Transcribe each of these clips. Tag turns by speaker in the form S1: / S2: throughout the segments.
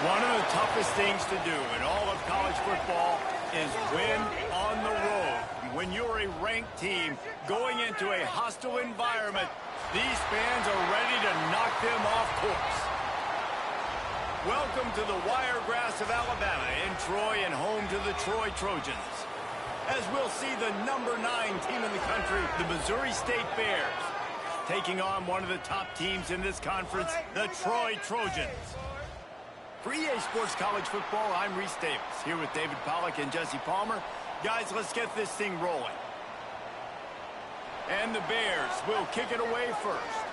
S1: One of the toughest things to do in all of college football is win on the road. When you're a ranked team going into a hostile environment, these fans are ready to knock them off course. Welcome to the Wiregrass of Alabama in Troy and home to the Troy Trojans. As we'll see the #9 team in the country, the Missouri State Bears, taking on one of the top teams in this conference, the Troy Trojans. For EA Sports College Football, I'm Reese Davis, here with David Pollack and Jesse Palmer. Guys, let's get this thing rolling. And the Bears will kick it away first.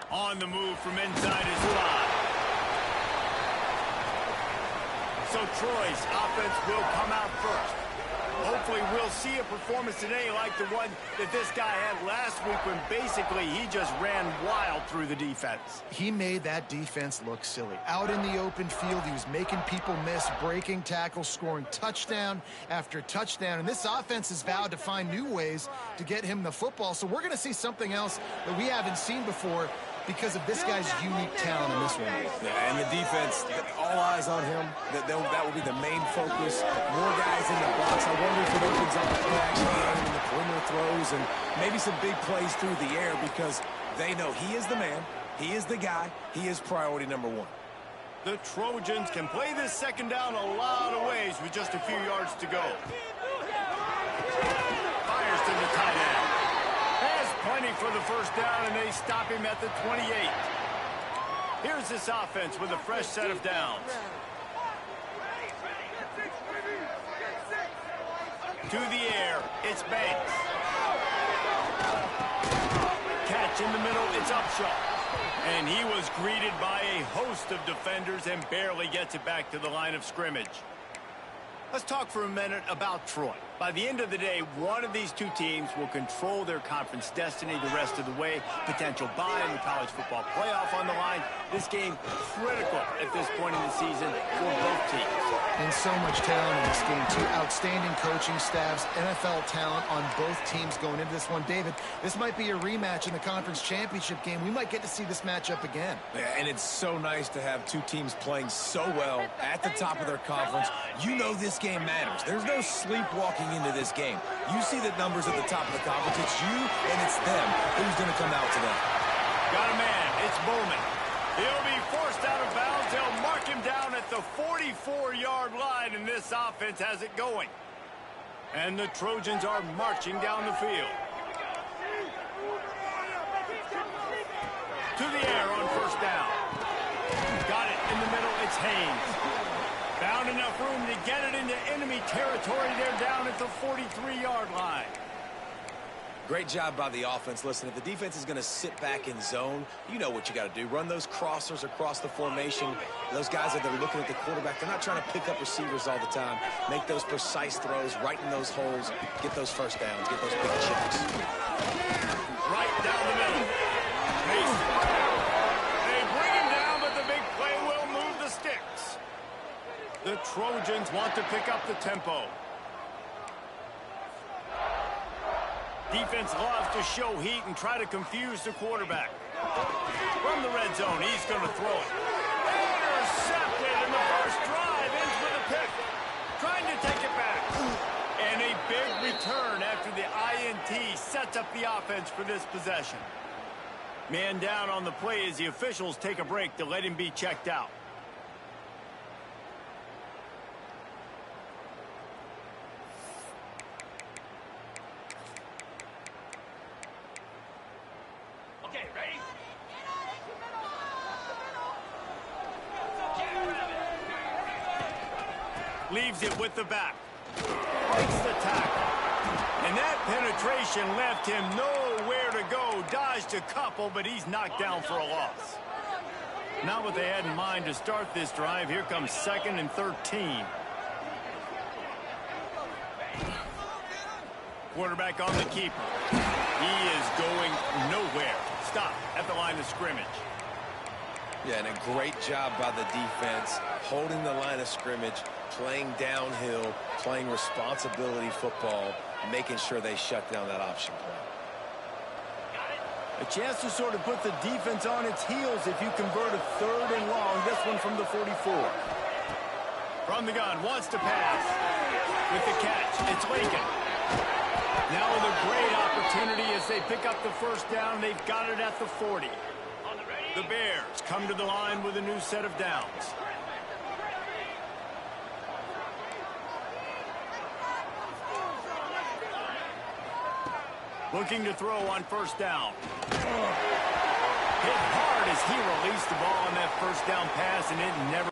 S1: On the move from inside his 5. So Troy's offense will come out first. Hopefully we'll see a performance today like the one that this guy had last week when basically he just ran wild through the defense.
S2: He made that defense look silly. Out in the open field, he was making people miss, breaking tackles, scoring touchdown after touchdown. And this offense has vowed to find new ways to get him the football. So we're going to see something else that we haven't seen before because of this guy's unique talent in this one.
S3: Yeah, and the defense, all eyes on him. That will be the main focus. More guys in the box. I wonder if it opens up the play-action game and the perimeter throws and maybe some big plays through the air because they know he is the man, he is the guy, he is priority #1.
S1: The Trojans can play this second down a lot of ways with just a few yards to go. Fires to the tight end. Has plenty for the first down, and they stop him at the 28. Here's this offense with a fresh set of downs. To the air, it's Banks. Catch in the middle, it's Upshaw. And he was greeted by a host of defenders and barely gets it back to the line of scrimmage. Let's talk for a minute about Troy. By the end of the day, one of these two teams will control their conference destiny the rest of the way. Potential bye in the college football playoff on the line. This game critical at this point in the season for both teams.
S2: And so much talent in this game, too. Outstanding coaching staffs, NFL talent on both teams going into this one. David, this might be a rematch in the conference championship game. We might get to see this matchup again.
S3: Yeah, and it's so nice to have two teams playing so well at the top of their conference. You know this game matters. There's no sleepwalking into this game. You see the numbers at the top of the conference. It's you and it's them. Who's going to come out today?
S1: Got a man. It's Bowman. He'll be forced out of bounds. They'll mark him down at the 44-yard line, and this offense has it going. And the Trojans are marching down the field. To the air on first down. Got it in the middle. It's Haynes. Found enough room to get it into enemy territory. They're down at the 43-yard line.
S3: Great job by the offense. Listen, if the defense is going to sit back in zone, you know what you got to do. Run those crossers across the formation. Those guys that are looking at the quarterback, they're not trying to pick up receivers all the time. Make those precise throws, right in those holes, get those first downs, get those big checks.
S1: Right down the middle. They bring him down, but the big play will move the sticks. The Trojans want to pick up the tempo. Defense loves to show heat and try to confuse the quarterback. From the red zone, he's going to throw it. Intercepted in the first drive. Ends with a pick. Trying to take it back. And a big return after the INT sets up the offense for this possession. Man down on the play as the officials take a break to let him be checked out. Leaves it with the back. Breaks the tackle. And that penetration left him nowhere to go. Dodged a couple, but he's knocked down for a loss. Not what they had in mind to start this drive. Here comes 2nd and 13. Quarterback on the keeper. He is going nowhere. Stop at the line of scrimmage.
S3: Yeah, and a great job by the defense, holding the line of scrimmage, playing downhill, playing responsibility football, making sure they shut down that option play.
S1: A chance to sort of put the defense on its heels if you convert a 3rd and long. This one from the 44. From the gun, wants to pass. With the catch, it's Lincoln. Now with a great opportunity as they pick up the 1st down. They've got it at the 40. The Bears come to the line with a new set of downs. Looking to throw on 1st down. Hit hard as he released the ball on that 1st down pass, and it never...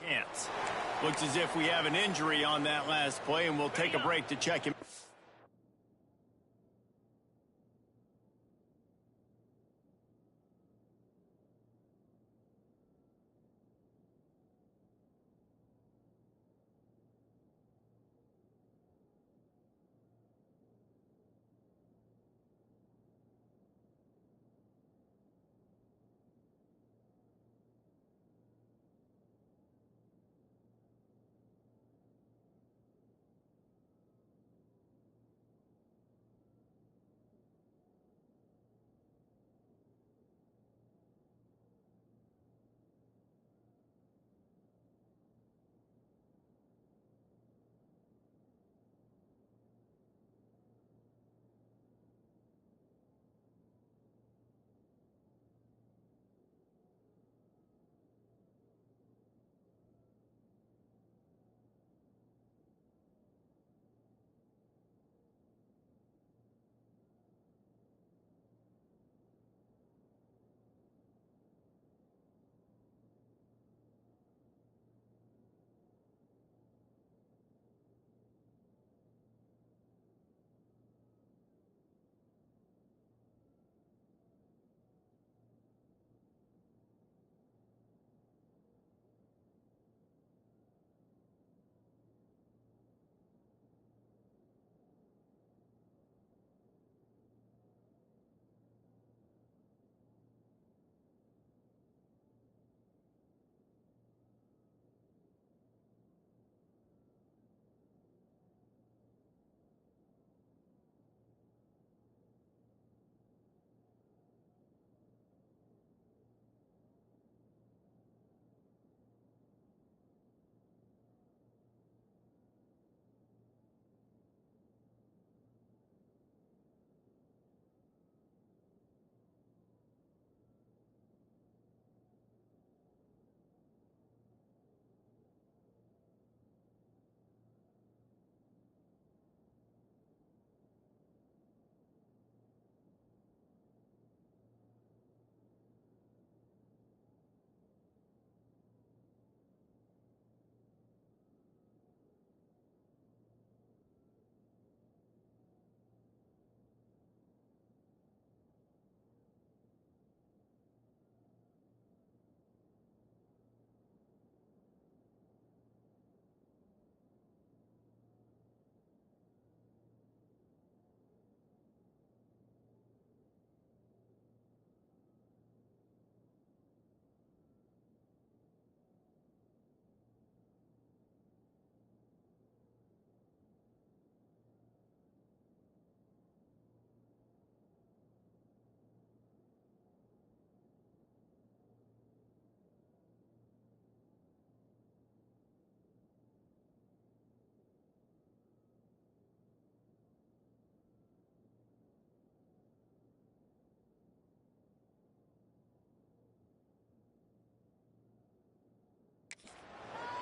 S1: Chance. Looks as if we have an injury on that last play, and we'll take a break to check him.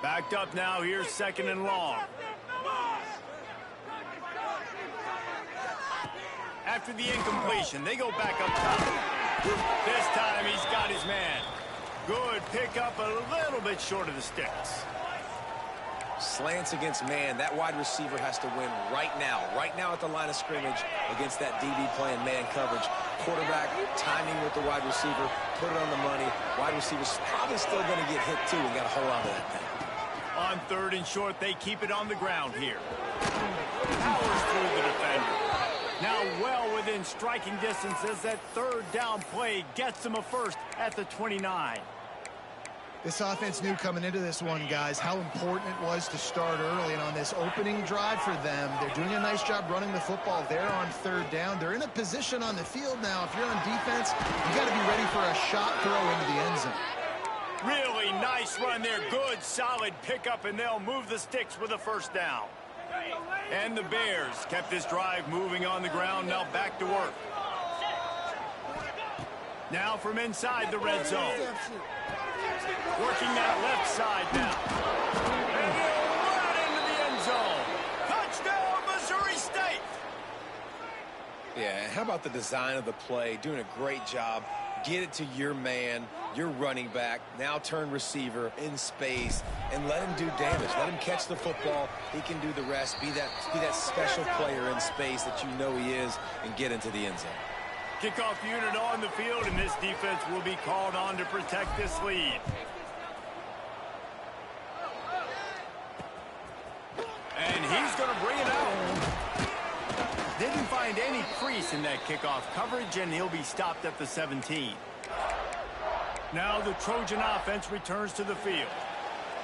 S1: Backed up now, here's 2nd and long. After the incompletion, they go back up top. This time he's got his man. Good pickup, a little bit short of the sticks.
S3: Slants against man. That wide receiver has to win right now at the line of scrimmage against that DB playing man coverage. Quarterback timing with the wide receiver, put it on the money. Wide receiver's probably still going to get hit too and got to hold on to that thing.
S1: On 3rd and short, they keep it on the ground here. Powers through the defender. Now well within striking distance as that 3rd down play gets them a first at the 29.
S2: This offense knew coming into this one, guys, how important it was to start early. And on this opening drive for them, they're doing a nice job running the football. They're on 3rd down. They're in a position on the field now. If you're on defense, you got to be ready for a shot throw into the end zone.
S1: Really nice run there. Good, solid pickup, and they'll move the sticks with a 1st down. And the Bears kept this drive moving on the ground. Now back to work. Now from inside the red zone. Working that left side now. And he'll run into the end zone. Touchdown, Missouri State!
S3: Yeah, how about the design of the play? Doing a great job. Get it to your man, your running back, now turn receiver in space, and let him do damage. Let him catch the football. He can do the rest. Be that special player in space that you know he is, and get into the end zone.
S1: Kickoff unit on the field, and this defense will be called on to protect this lead. And he's going to bring it out. Didn't find any crease in that kickoff coverage, and he'll be stopped at the 17. Now the Trojan offense returns to the field.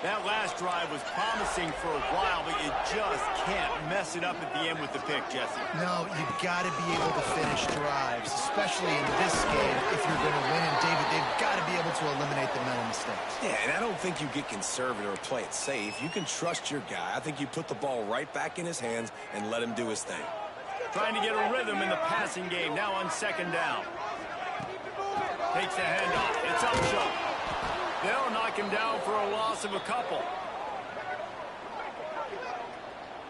S1: That last drive was promising for a while, but you just can't mess it up at the end with the pick, Jesse.
S2: No, you've got to be able to finish drives, especially in this game if you're going to win. And, David, they've got to be able to eliminate the mental mistakes.
S3: Yeah, and I don't think you get conservative or play it safe. You can trust your guy. I think you put the ball right back in his hands and let him do his thing.
S1: Trying to get a rhythm in the passing game, now on 2nd down. Takes the handoff. It's Upshaw. They'll knock him down for a loss of a couple.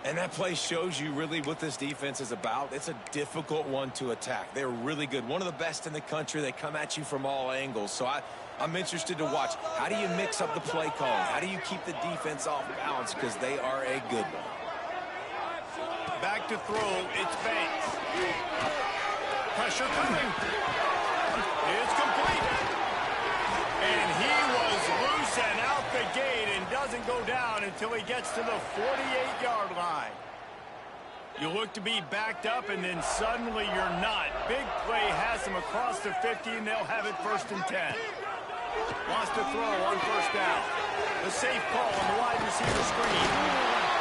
S3: And that play shows you really what this defense is about. It's a difficult one to attack. They're really good. One of the best in the country. They come at you from all angles. So I'm interested to watch. How do you mix up the play calling? How do you keep the defense off balance? Because they are a good one.
S1: Back to throw. It's Banks. Pressure coming. It's complete. And he was loose and out the gate and doesn't go down until he gets to the 48-yard line. You look to be backed up, and then suddenly you're not. Big play has him across the 50, and they'll have it 1st and 10. Wants to throw on 1st down. The safe call on the wide receiver screen.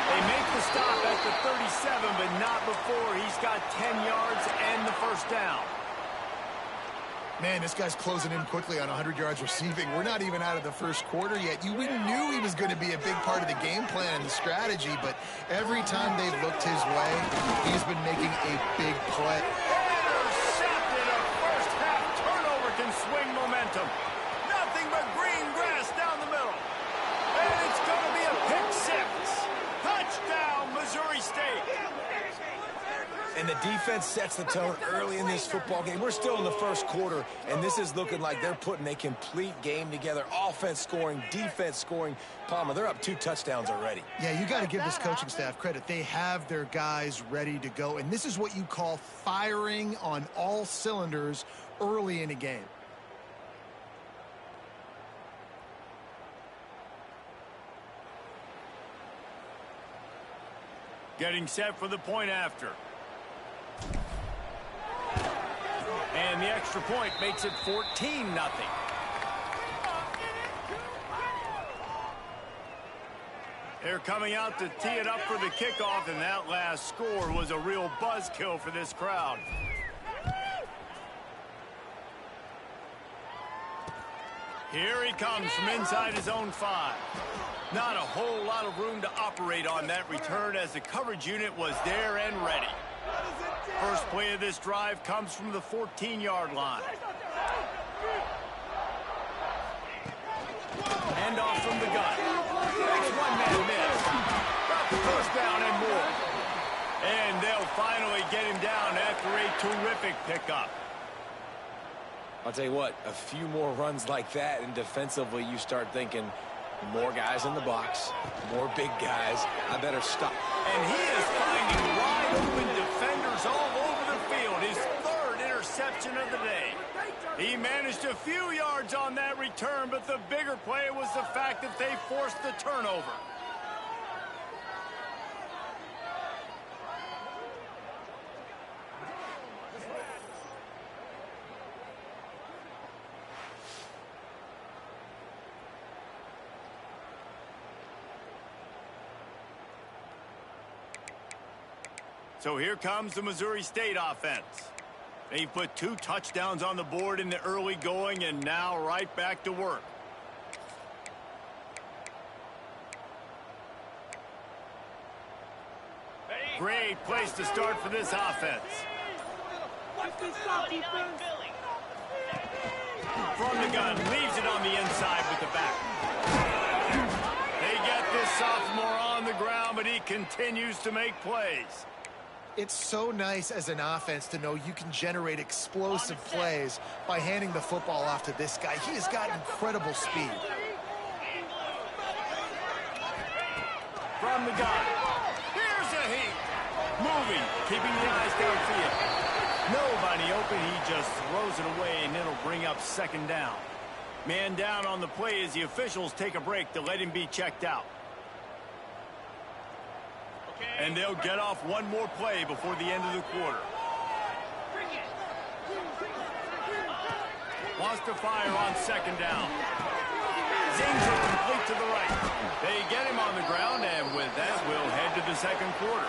S1: They make the stop at the 37, but not before he's got 10 yards and the 1st down.
S2: Man, this guy's closing in quickly on 100 yards receiving. We're not even out of the 1st quarter yet. We knew he was going to be a big part of the game plan and the strategy, but every time they've looked his way, he's been making a big play.
S1: Intercepted. A first-half turnover can swing momentum. Nothing but green grass down the middle. And it's going to be a pick 6. Touchdown, Missouri State.
S3: And the defense sets the tone early in this football game. We're still in the 1st quarter, and this is looking like they're putting a complete game together. Offense scoring, defense scoring. Palmer, they're up 2 touchdowns already.
S2: Yeah, you got to give this coaching staff credit. They have their guys ready to go, and this is what you call firing on all cylinders early in a game.
S1: Getting set for the point after. And the extra point makes it 14-0. They're coming out to tee it up for the kickoff, and that last score was a real buzzkill for this crowd. Here he comes from inside his own 5. Not a whole lot of room to operate on that return as the coverage unit was there and ready. First play of this drive comes from the 14-yard line. Hand off from the gun. Makes man miss. Got the first down and more. And they'll finally get him down after a terrific pickup.
S3: I'll tell you what, a few more runs like that, and defensively you start thinking, more guys in the box, more big guys. I better stop.
S1: And he is finding wide open defenders all over the field. His third interception of the day. He managed a few yards on that return, but the bigger play was the fact that they forced the turnover. So here comes the Missouri State offense. They put 2 touchdowns on the board in the early going, and now right back to work. Great place to start for this offense. From the gun, leaves it on the inside with the back. They get this sophomore on the ground, but he continues to make plays.
S2: It's so nice as an offense to know you can generate explosive plays by handing the football off to this guy. He has got incredible speed.
S1: From the gun. Here's a heat. Moving, keeping the eyes downfield. Nobody open, he just throws it away, and it'll bring up second down. Man down on the play as the officials take a break to let him be checked out. And they'll get off one more play before the end of the quarter. Wants to fire on second down. Zings are complete to the right. They get him on the ground, and with that, we'll head to the second quarter.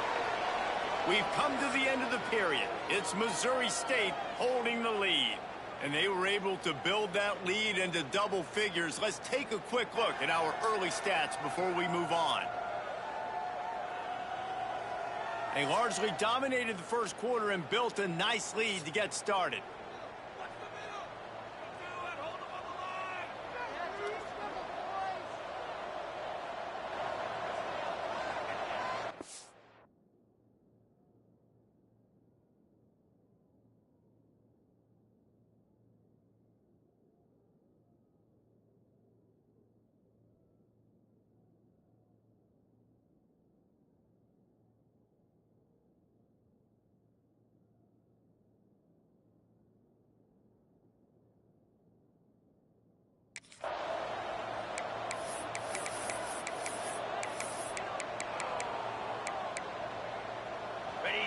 S1: We've come to the end of the period. It's Missouri State holding the lead. And they were able to build that lead into double figures. Let's take a quick look at our early stats before we move on. They largely dominated the first quarter and built a nice lead to get started.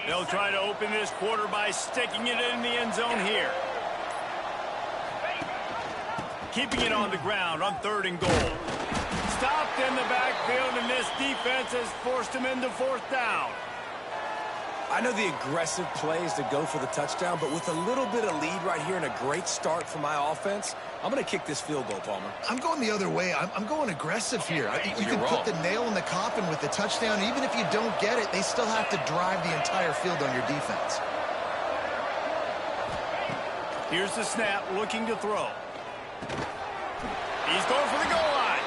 S1: They'll try to open this quarter by sticking it in the end zone here. Keeping it on the ground on 3rd and goal. Stopped in the backfield, and this defense has forced him into 4th down.
S3: I know the aggressive play is to go for the touchdown, but with a little bit of lead right here and a great start for my offense, I'm going to kick this field goal, Palmer.
S2: I'm going the other way. I'm going aggressive here. You can put the nail in the coffin with the touchdown. Even if you don't get it, they still have to drive the entire field on your defense.
S1: Here's the snap, looking to throw. He's going for the goal line.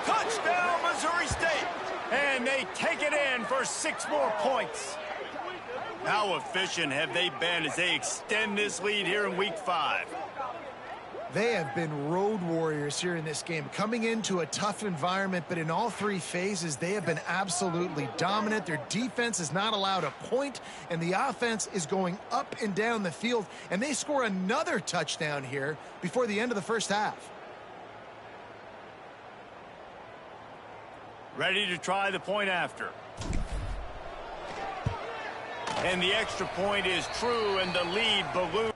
S1: Touchdown, Missouri State. And they take it in for 6 more points. How efficient have they been as they extend this lead here in Week 5?
S2: They have been road warriors here in this game, coming into a tough environment, but in all 3 phases, they have been absolutely dominant. Their defense is not allowed a point, and the offense is going up and down the field, and they score another touchdown here before the end of the first half.
S1: Ready to try the point after. And the extra point is true, and the lead balloons.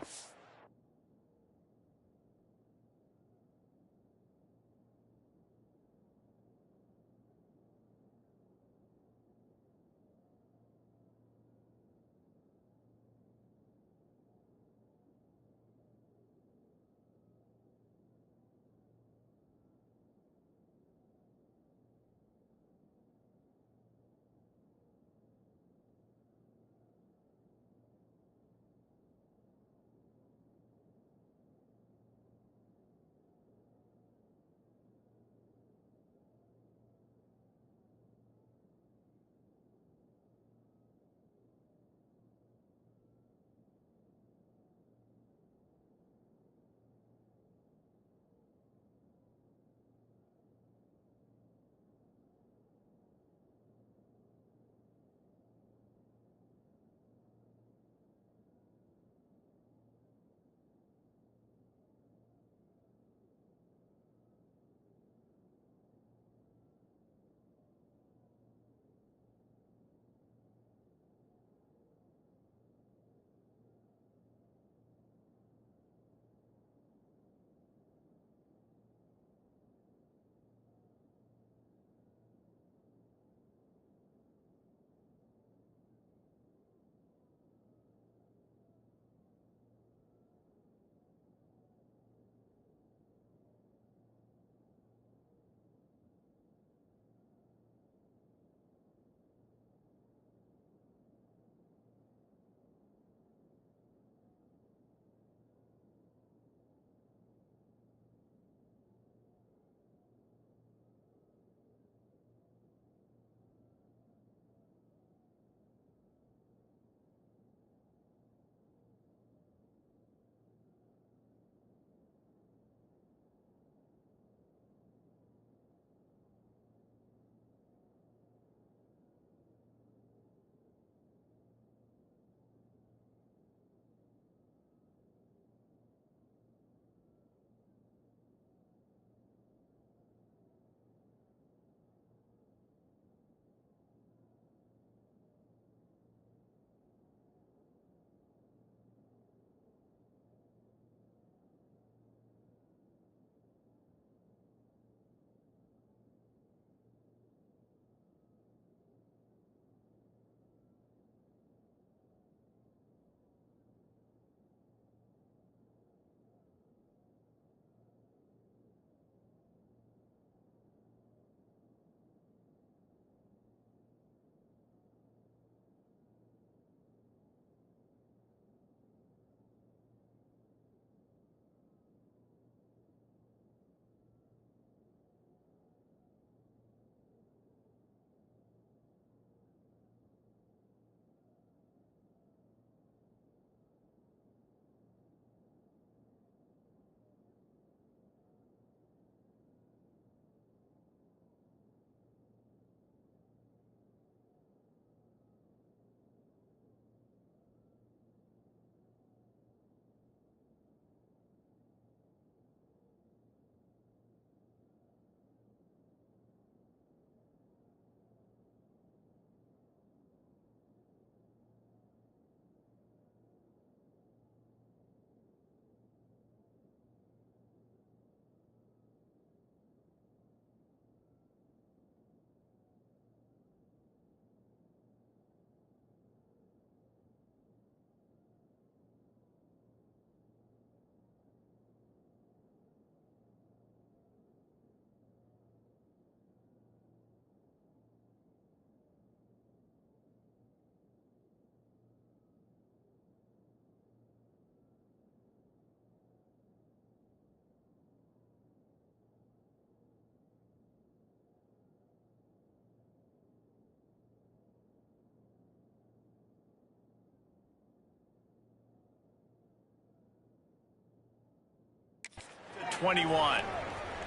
S1: 21.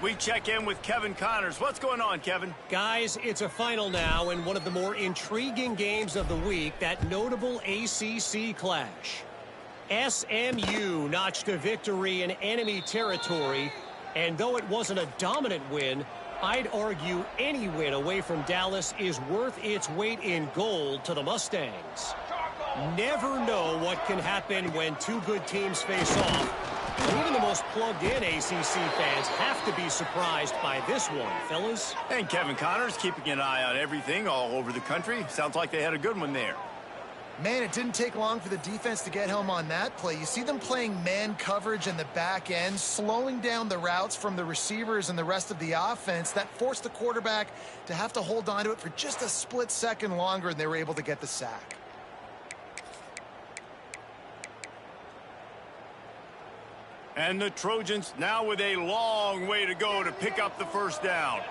S1: We check in with Kevin Connors. What's going on, Kevin?
S4: Guys, it's a final now in one of the more intriguing games of the week, that notable ACC clash. SMU notched a victory in enemy territory, and though it wasn't a dominant win, I'd argue any win away from Dallas is worth its weight in gold to the Mustangs. Never know what can happen when two good teams face off. And even the most plugged-in ACC fans have to be surprised by this one, fellas.
S1: And Kevin Connors keeping an eye on everything all over the country. Sounds like they had a good one there.
S2: Man, it didn't take long for the defense to get home on that play. You see them playing man coverage in the back end, slowing down the routes from the receivers and the rest of the offense. That forced the quarterback to have to hold on to it for just a split second longer, and they were able to get the sack.
S1: And the Trojans now with a long way to go to pick up the first down.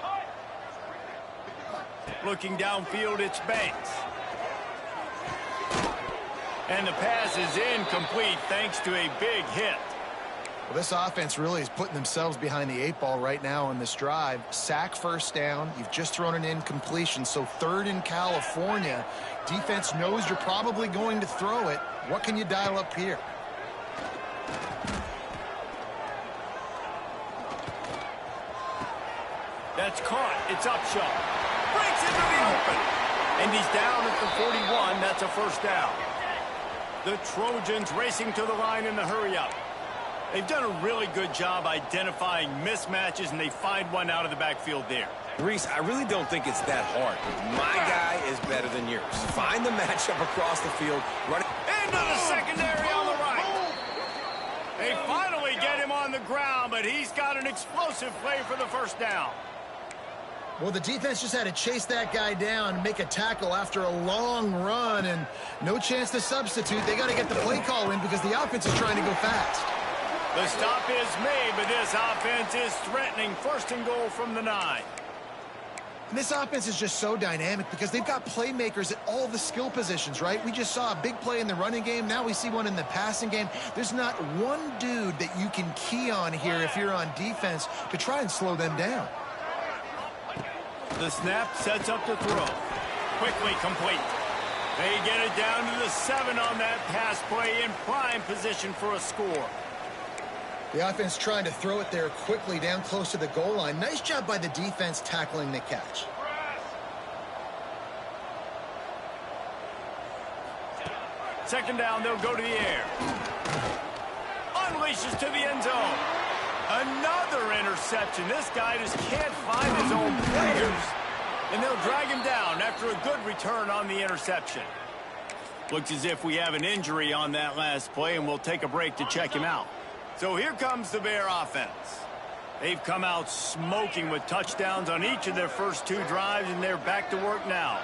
S1: Looking downfield, it's Banks. And the pass is incomplete thanks to a big hit.
S2: Well, this offense really is putting themselves behind the 8 ball right now on this drive. Sack, first down. You've just thrown an incompletion, so 3rd in California. Defense knows you're probably going to throw it. What can you dial up here?
S1: That's caught. It's Upshaw. Breaks into the open. And he's down at the 41. That's a first down. The Trojans racing to the line in the hurry-up. They've done a really good job identifying mismatches, and they find one out of the backfield there.
S3: Reese, I really don't think it's that hard. My guy is better than yours. Find the matchup across the field. Run it.
S1: Into the secondary on the right. They finally get him on the ground, but he's got an explosive play for the first down.
S2: Well, the defense just had to chase that guy down and make a tackle after a long run, and no chance to substitute. They got to get the play call in because the offense is trying to go fast.
S1: The stop is made, but this offense is threatening. 1st and goal from the 9.
S2: And this offense is just so dynamic because they've got playmakers at all the skill positions, right? We just saw a big play in the running game. Now we see one in the passing game. There's not one dude that you can key on here if you're on defense to try and slow them down.
S1: The snap sets up the throw. Quickly complete. They get it down to the 7 on that pass play, in prime position for a score.
S2: The offense trying to throw it there quickly down close to the goal line. Nice job by the defense tackling the catch.
S1: Second down, they'll go to the air. Unleashes to the end zone. Another interception. This guy just can't find his own players. And they'll drag him down after a good return on the interception. Looks as if we have an injury on that last play, and we'll take a break to check him out. So here comes the Bear offense. They've come out smoking with touchdowns on each of their first 2 drives, and they're back to work now.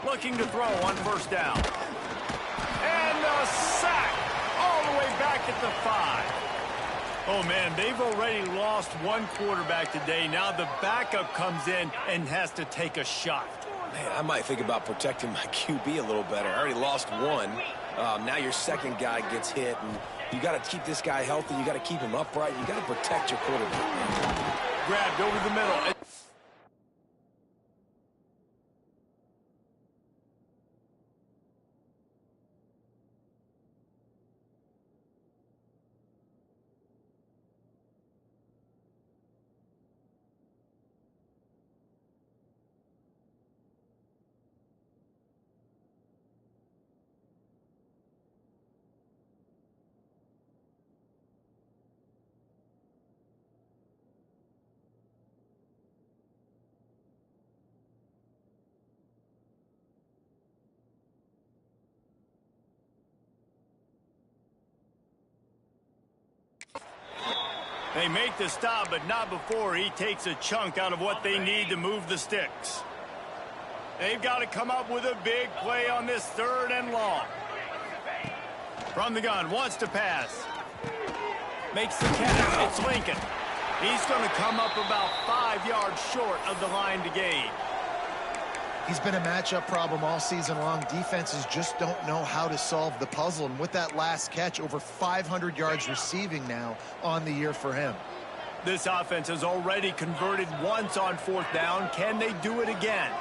S1: Looking to throw on first down. And a sack all the way back at the 5. Oh, man, they've already lost one quarterback today. Now the backup comes in and has to take a shot.
S3: Man, I might think about protecting my QB a little better. I already lost one. Now your second guy gets hit, and you got to keep this guy healthy. You got to keep him upright. You got to protect your quarterback.
S1: Grabbed over the middle. They make the stop, but not before he takes a chunk out of what they need to move the sticks. They've got to come up with a big play on this 3rd and long. From the gun, wants to pass. Makes the catch. It's Lincoln. He's going to come up about 5 yards short of the line to gain.
S2: He's been a matchup problem all season long. Defenses just don't know how to solve the puzzle. And with that last catch, over 500 yards receiving now on the year for him.
S1: This offense has already converted once on 4th down. Can they do it again?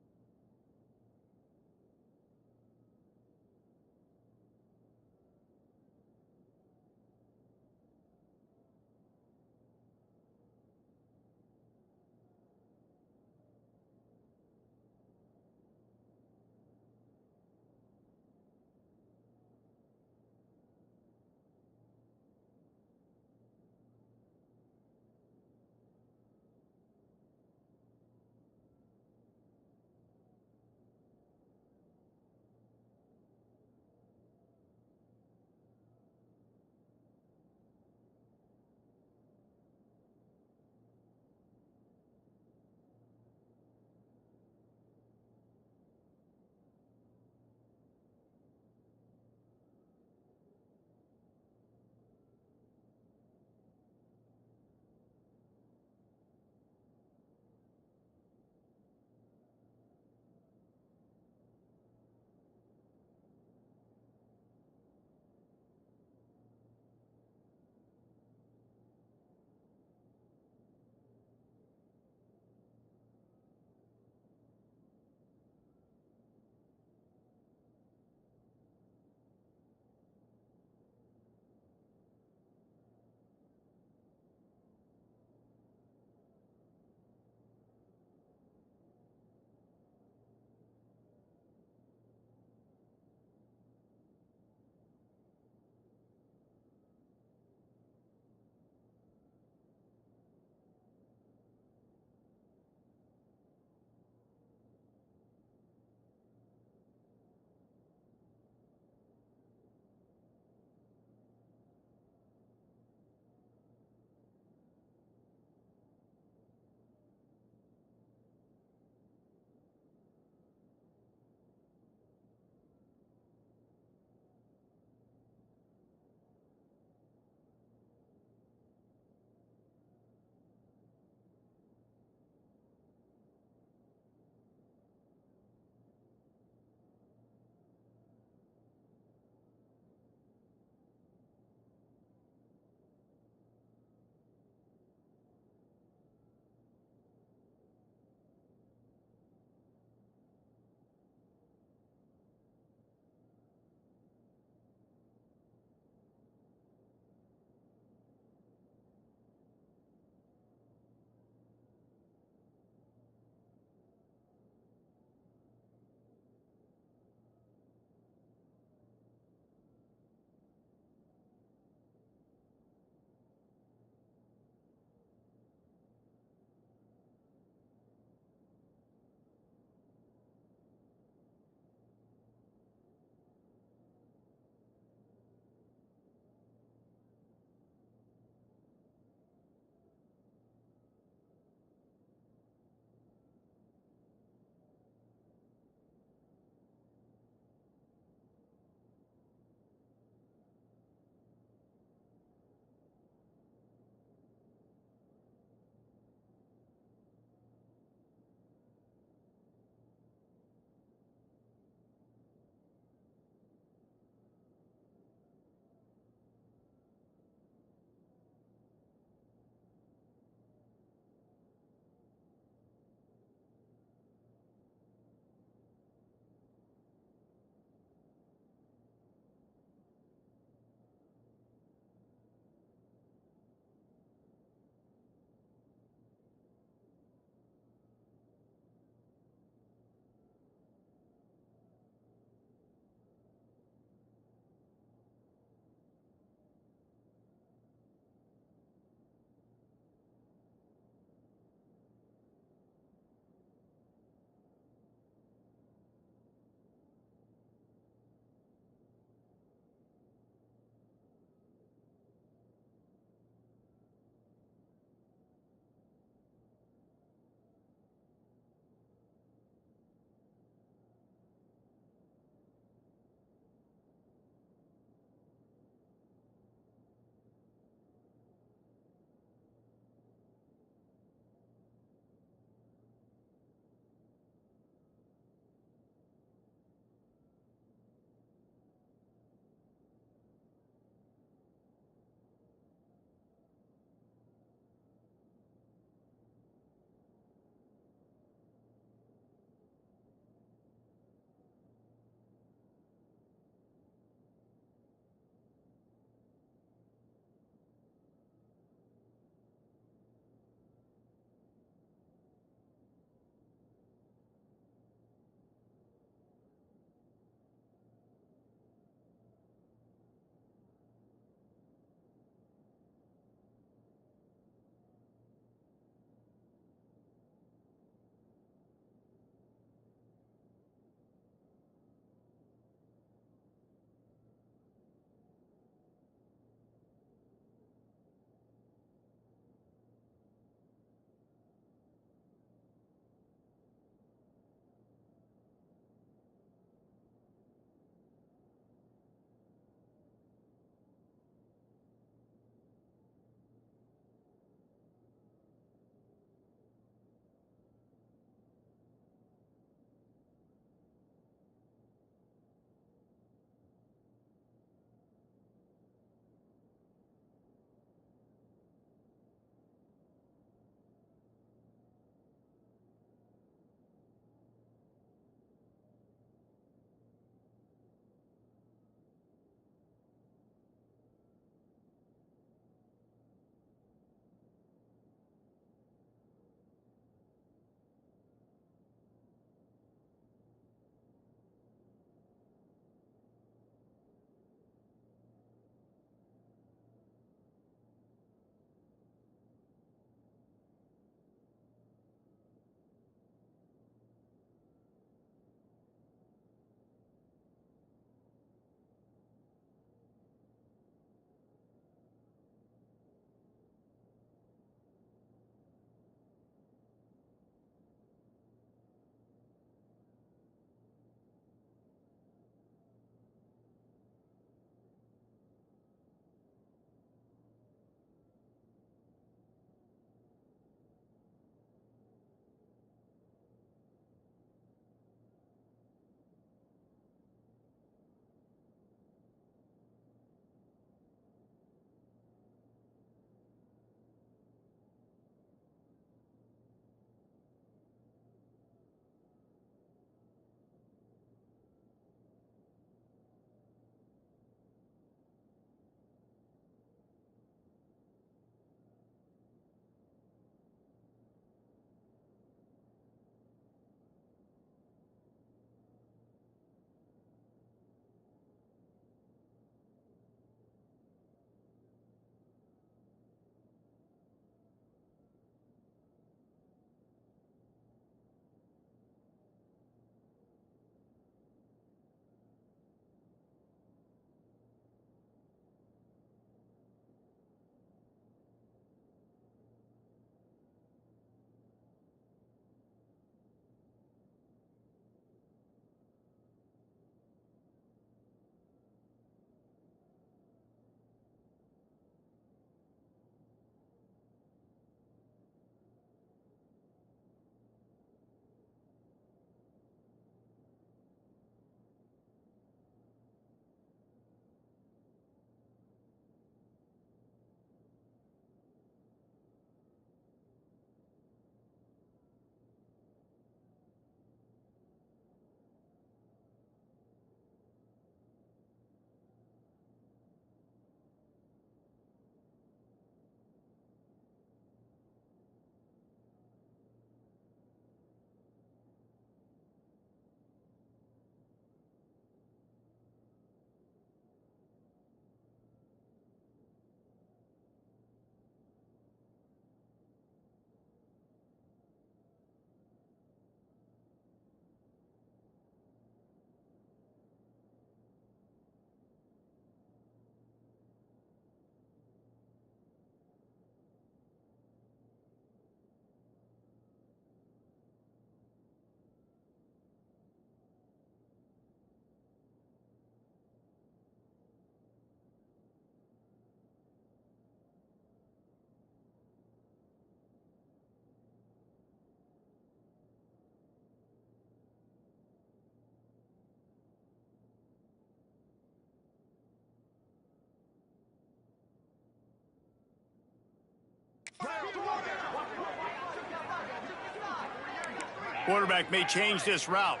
S1: Quarterback may change this route.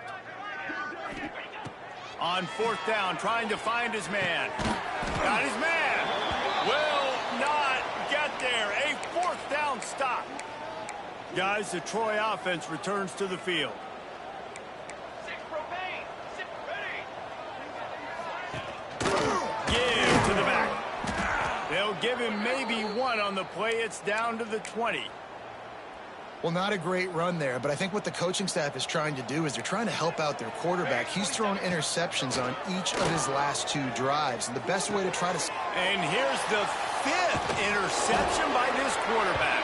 S1: On 4th down, trying to find his man. Got his man. Will not get there. A 4th down stop. Guys, the Troy offense returns to the field. Give to the back. They'll give him maybe 1 on the play. It's down to the 20.
S2: Well, not a great run there, but I think what the coaching staff is trying to do is they're trying to help out their quarterback. He's thrown interceptions on each of his last 2 drives, and the best way to try to...
S1: And here's the 5th interception by this quarterback.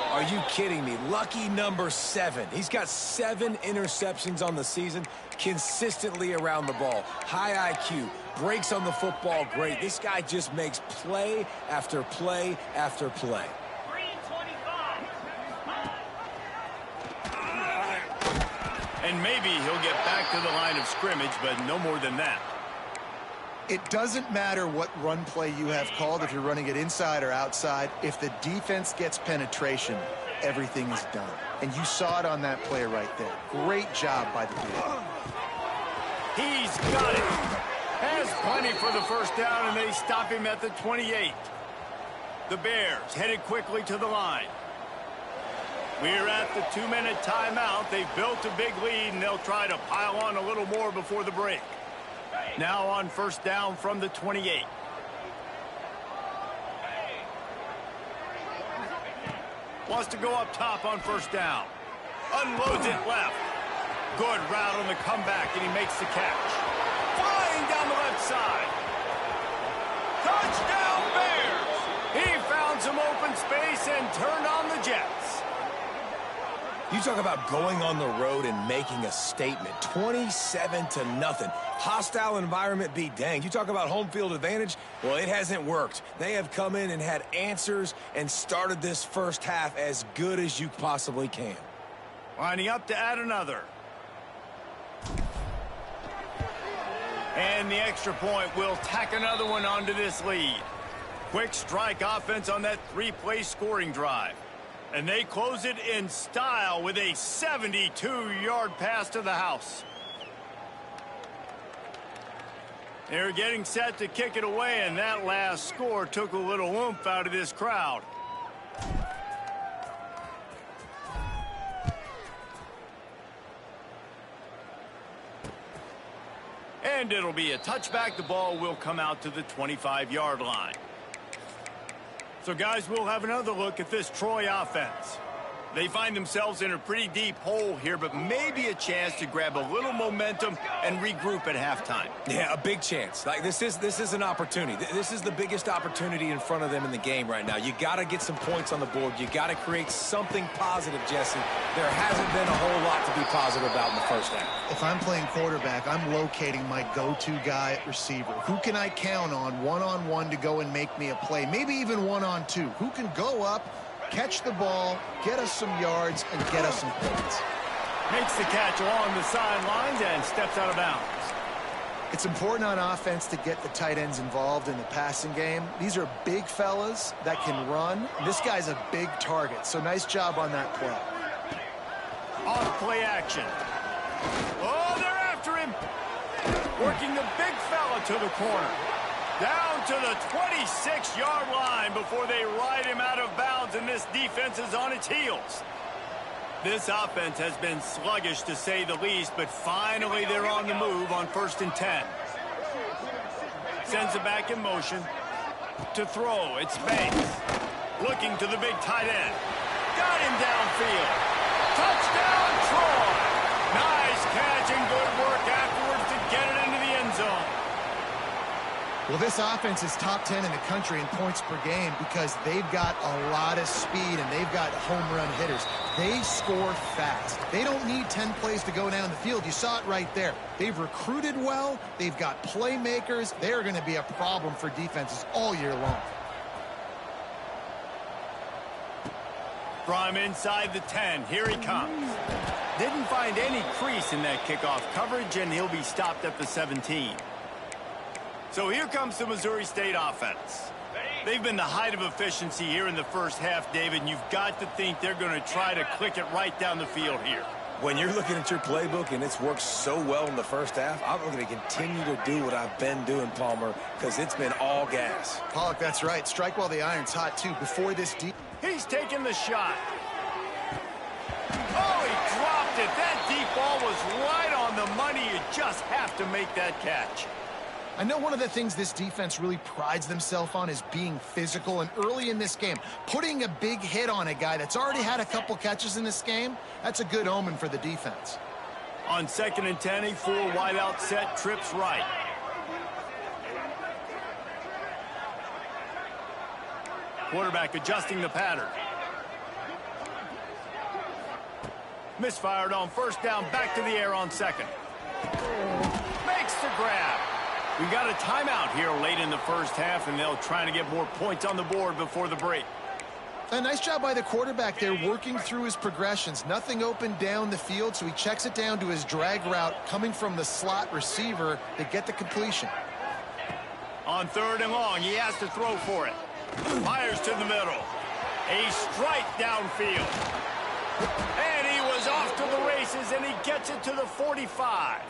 S3: Are you kidding me? Lucky number 7. He's got 7 interceptions on the season, consistently around the ball. High IQ, breaks on the football great. This guy just makes play after play after play.
S1: And maybe he'll get back to the line of scrimmage, but no more than that.
S2: It doesn't matter what run play you have called, if you're running it inside or outside. If the defense gets penetration, everything is done. And you saw it on that play right there. Great job by the defense.
S1: He's got it. Has plenty for the 1st down, and they stop him at the 28. The Bears headed quickly to the line. We're at the 2-minute timeout. They've built a big lead, and they'll try to pile on a little more before the break. Now on 1st down from the 28. Wants to go up top on 1st down. Unloads it left. Good route on the comeback, and he makes the catch. Flying down the left side. Touchdown, Bears! He found some open space and turned on the Jets.
S3: You talk about going on the road and making a statement. 27-0. Hostile environment be danged. You talk about home field advantage. Well, it hasn't worked. They have come in and had answers and started this 1st half as good as you possibly can.
S1: Lining up to add another. And the extra point will tack another one onto this lead. Quick strike offense on that 3-play scoring drive. And they close it in style with a 72-yard pass to the house. They're getting set to kick it away, and that last score took a little oomph out of this crowd. And it'll be a touchback. The ball will come out to the 25-yard line. So, guys, we'll have another look at this Troy offense. They find themselves in a pretty deep hole here, but maybe a chance to grab a little momentum and regroup at halftime.
S3: Yeah, a big chance. Like this is an opportunity. This is the biggest opportunity in front of them in the game right now. You got to get some points on the board. You got to create something positive, Jesse. There hasn't been a whole lot to be positive about in the 1st half.
S2: If I'm playing quarterback, I'm locating my go-to guy at receiver. Who can I count on one-on-one to go and make me a play? Maybe even 1-on-2. Who can go up, catch the ball, get us some yards, and get us some points.
S1: Makes the catch along the sidelines and steps out of bounds.
S2: It's important on offense to get the tight ends involved in the passing game. These are big fellas that can run. This guy's a big target, so nice job on that play.
S1: Off play action. Oh, they're after him. Working the big fella to the corner. Down to the 26-yard line before they ride him out of bounds, and this defense is on its heels. This offense has been sluggish, to say the least, but finally they're on the move on 1st and 10. Sends it back in motion. To throw, it's Banks. Looking to the big tight end. Got him downfield. Touchdown, Troy! Nice catch and good work afterwards to get it into the end zone.
S2: Well, this offense is top 10 in the country in points per game because they've got a lot of speed and they've got home run hitters. They score fast. They don't need 10 plays to go down the field. You saw it right there. They've recruited well. They've got playmakers. They're going to be a problem for defenses all year long.
S1: From inside the 10, here he comes. Didn't find any crease in that kickoff coverage, and he'll be stopped at the 17. So here comes the Missouri State offense. They've been the height of efficiency here in the 1st half, David, and you've got to think they're going to try to click it right down the field here.
S3: When you're looking at your playbook and it's worked so well in the first half, I'm going to continue to do what I've been doing, Palmer, because it's been all gas.
S2: Pollock, that's right. Strike while the iron's hot, too. Before this
S1: He's taking the shot. Oh, he dropped it. That deep ball was right on the money. You just have to make that catch.
S2: I know one of the things this defense really prides themselves on is being physical, and early in this game, putting a big hit on a guy that's already had a couple catches in this game, that's a good omen for the defense.
S1: On 2nd and 10, a full wideout set, trips right. Quarterback adjusting the pattern. Misfired on 1st down, back to the air on 2nd. Makes the grab. We got a timeout here late in the first half, and they'll try to get more points on the board before the break.
S2: A nice job by the quarterback there, working through his progressions. Nothing open down the field, so he checks it down to his drag route coming from the slot receiver to get the completion.
S1: On 3rd and long, he has to throw for it. Fires to the middle. A strike downfield. And he was off to the races, and he gets it to the 45.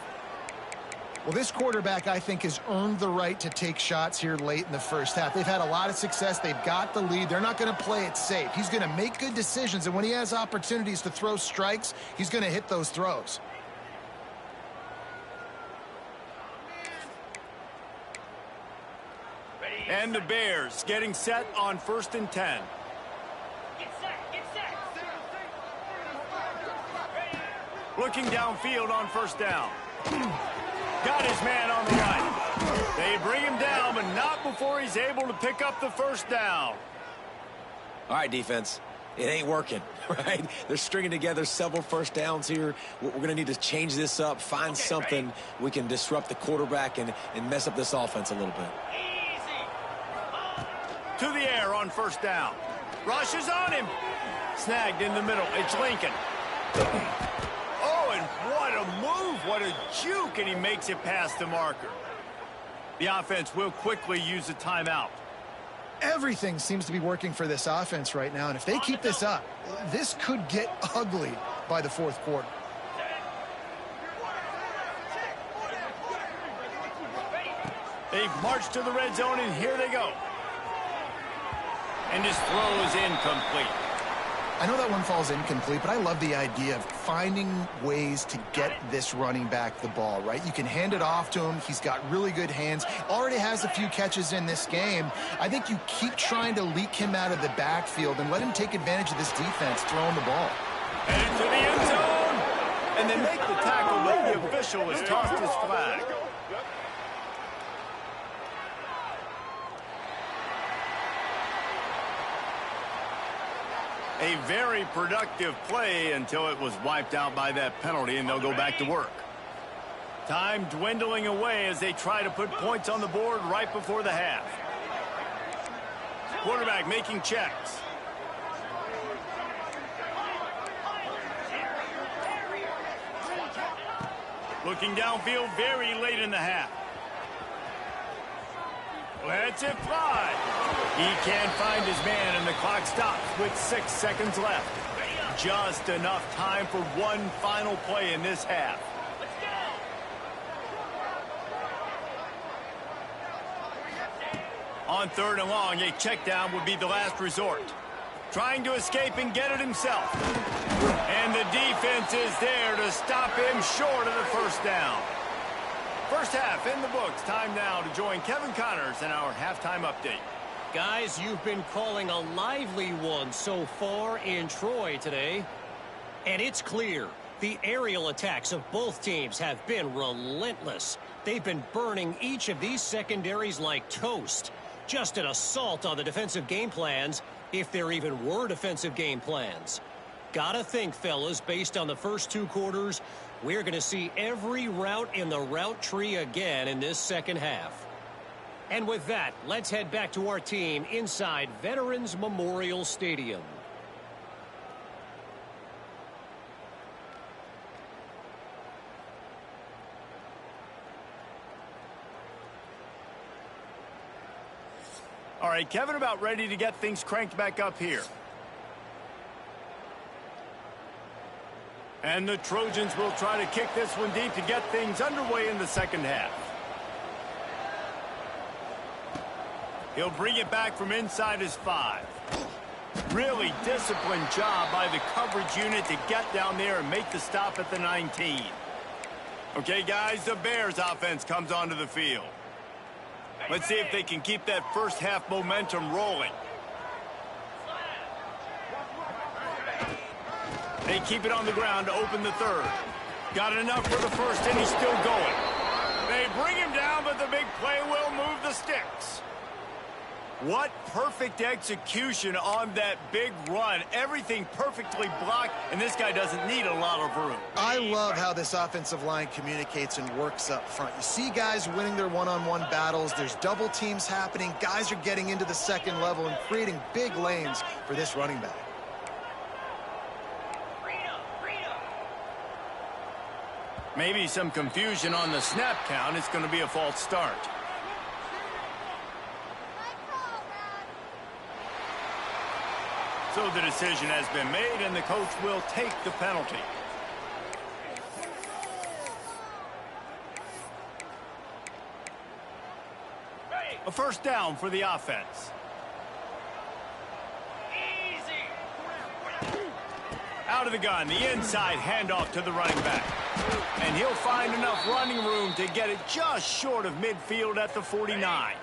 S2: Well, this quarterback, I think, has earned the right to take shots here late in the first half. They've had a lot of success. They've got the lead. They're not going to play it safe. He's going to make good decisions, and when he has opportunities to throw strikes, he's going to hit those throws.
S1: And the Bears getting set on 1st and 10. Looking downfield on 1st down. Got his man on the right. They bring him down, but not before he's able to pick up the 1st down.
S3: All right, defense. It ain't working, right? They're stringing together several 1st downs here. We're going to need to change this up, find something we can disrupt the quarterback and mess up this offense a little bit.
S1: To the air on 1st down. Rushes on him. Snagged in the middle. It's Lincoln. Oh, and what a move. What a juke. And he makes it past the marker. The offense will quickly use a timeout.
S2: Everything seems to be working for this offense right now, and if they keep this up, this could get ugly by the 4th quarter.
S1: They've marched to the red zone, and here they go. And his throw is incomplete.
S2: I know that one falls incomplete, but I love the idea of finding ways to get this running back the ball, right? You can hand it off to him. He's got really good hands. Already has a few catches in this game. I think you keep trying to leak him out of the backfield and let him take advantage of this defense throwing the ball.
S1: And to the end zone. And they make the tackle, but the official has tossed his flag. A very productive play until it was wiped out by that penalty, and they'll go back to work. Time dwindling away as they try to put points on the board right before the half. Quarterback making checks. Looking downfield very late in the half. Lets it fly. He can't find his man, and the clock stops with 6 seconds left. Just enough time for one final play in this half. On 3rd and long, a check down would be the last resort. Trying to escape and get it himself. And the defense is there to stop him short of the 1st down. First half in the books. Time now to join Kevin Connors in our halftime update.
S4: Guys, you've been calling a lively one so far in Troy today. And it's clear the aerial attacks of both teams have been relentless. They've been burning each of these secondaries like toast. Just an assault on the defensive game plans, if there even were defensive game plans. Gotta think, fellas, based on the first 2 quarters, we're going to see every route in the route tree again in this second half. And with that, let's head back to our team inside Veterans Memorial Stadium.
S1: All right, Kevin, about ready to get things cranked back up here. And the Trojans will try to kick this one deep to get things underway in the second half. He'll bring it back from inside his 5. Really disciplined job by the coverage unit to get down there and make the stop at the 19. Okay, guys, the Bears offense comes onto the field. Let's see if they can keep that first half momentum rolling. They keep it on the ground to open the third. Got enough for the first, and he's still going. They bring him down, but the big play will move the sticks. What perfect execution on that big run. Everything perfectly blocked, and this guy doesn't need a lot of room.
S2: I love how this offensive line communicates and works up front. You see guys winning their one-on-one battles. There's double teams happening. Guys are getting into the second level and creating big lanes for this running back.
S1: Maybe some confusion on the snap count. It's going to be a false start. So the decision has been made, and the coach will take the penalty. A first down for the offense. Out of the gun, the inside handoff to the running back. And he'll find enough running room to get it just short of midfield at the 49.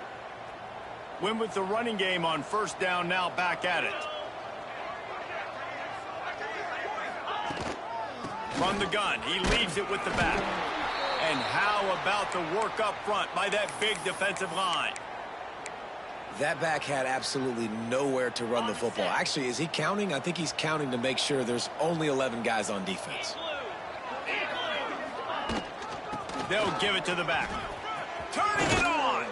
S1: Win with the running game on first down, now back at it. From the gun, he leaves it with the back. And how about the work up front by that big defensive line?
S3: That back had absolutely nowhere to run the football. Actually, is he counting? I think he's counting to make sure there's only 11 guys on defense.
S1: They'll give it to the back. Turning it on!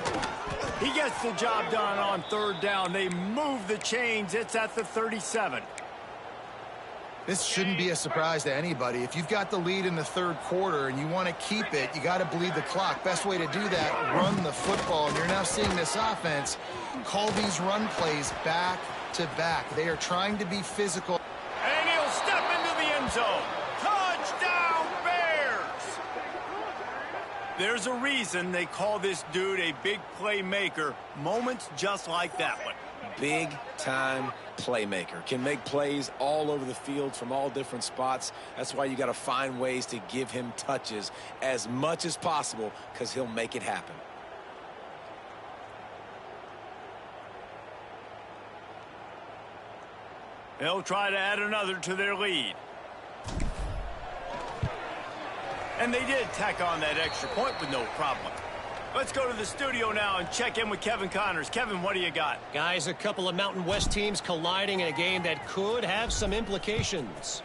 S1: He gets the job done on third down. They move the chains. It's at the 37.
S2: This shouldn't be a surprise to anybody. If you've got the lead in the third quarter and you want to keep it, you got to bleed the clock. Best way to do that, run the football. And you're now seeing this offense call these run plays back to back. They are trying to be physical.
S1: And he'll step into the end zone. Touchdown, Bears! There's a reason they call this dude a big playmaker. Moments just like that one.
S3: Big-time playmaker. Can make plays all over the field from all different spots. That's why you got to find ways to give him touches as much as possible, because he'll make it happen.
S1: They'll try to add another to their lead. And they did tack on that extra point with no problem. Let's go to the studio now and check in with Kevin Connors. Kevin, what do you got?
S4: Guys, a couple of Mountain West teams colliding in a game that could have some implications.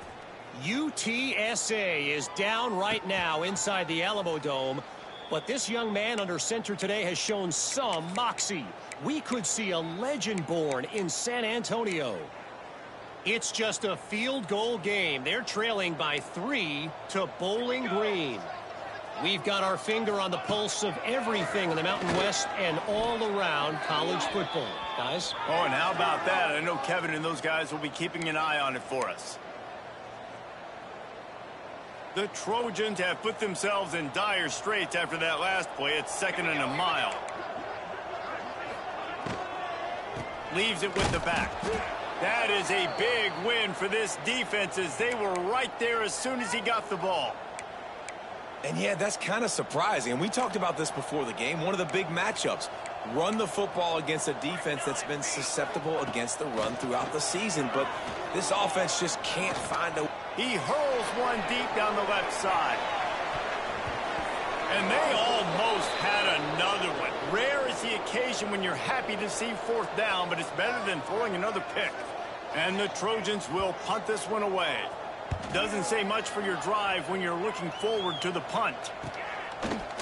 S4: UTSA is down right now inside the Alamo Dome, but this young man under center today has shown some moxie. We could see a legend born in San Antonio. It's just a field goal game. They're trailing by 3 to Bowling Green. We've got our finger on the pulse of everything in the Mountain West and all around college football. Guys?
S1: Oh, and how about that? I know Kevin and those guys will be keeping an eye on it for us. The Trojans have put themselves in dire straits after that last play. It's 2nd and a mile. Leaves it with the back. That is a big win for this defense, as they were right there as soon as he got the ball.
S3: And yeah, that's kind of surprising. And we talked about this before the game. One of the big matchups. Run the football against a defense that's been susceptible against the run throughout the season. But this offense just can't find a...
S1: He hurls one deep down the left side. And they almost had another one. Rare is the occasion when you're happy to see 4th down, but it's better than throwing another pick. And the Trojans will punt this one away. Doesn't say much for your drive when you're looking forward to the punt.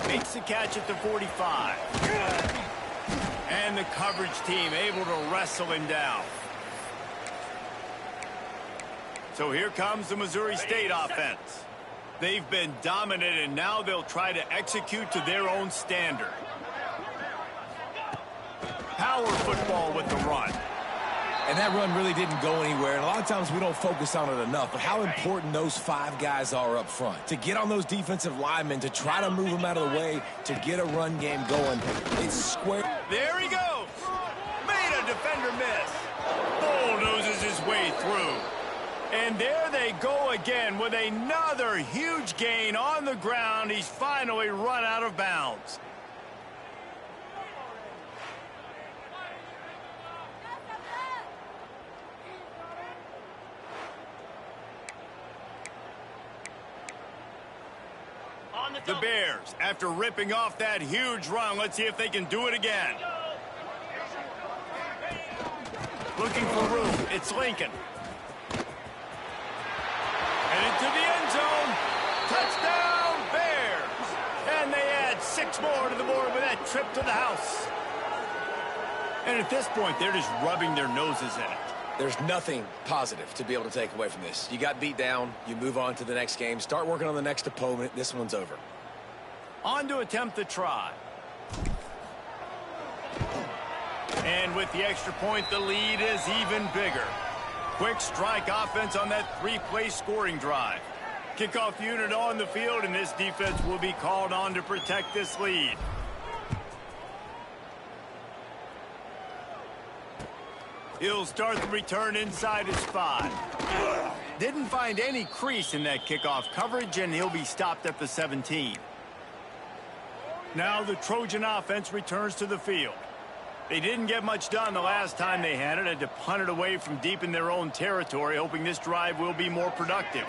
S1: Makes the catch at the 45. And the coverage team able to wrestle him down. So here comes the Missouri State offense. They've been dominant, and now they'll try to execute to their own standard. Power football with the run.
S3: And that run really didn't go anywhere, and a lot of times we don't focus on it enough, but how important those 5 guys are up front. To get on those defensive linemen, to try to move them out of the way, to get a run game going. It's square.
S1: There he goes. Made a defender miss. Bulldozes his way through. And there they go again with another huge gain on the ground. He's finally run out of bounds. The Bears, after ripping off that huge run, let's see if they can do it again. Looking for room. It's Lincoln. And into the end zone. Touchdown, Bears. And they add 6 more to the board with that trip to the house. And at this point, they're just rubbing their noses in it.
S3: There's nothing positive to be able to take away from this. You got beat down, you move on to the next game, start working on the next opponent. This one's over.
S1: On to attempt the try. And with the extra point, the lead is even bigger. Quick strike offense on that 3-play scoring drive. Kickoff unit on the field, and this defense will be called on to protect this lead. He'll start the return inside his 5. Didn't find any crease in that kickoff coverage, and he'll be stopped at the 17. Now the Trojan offense returns to the field. They didn't get much done the last time they had to punt it away from deep in their own territory, hoping this drive will be more productive.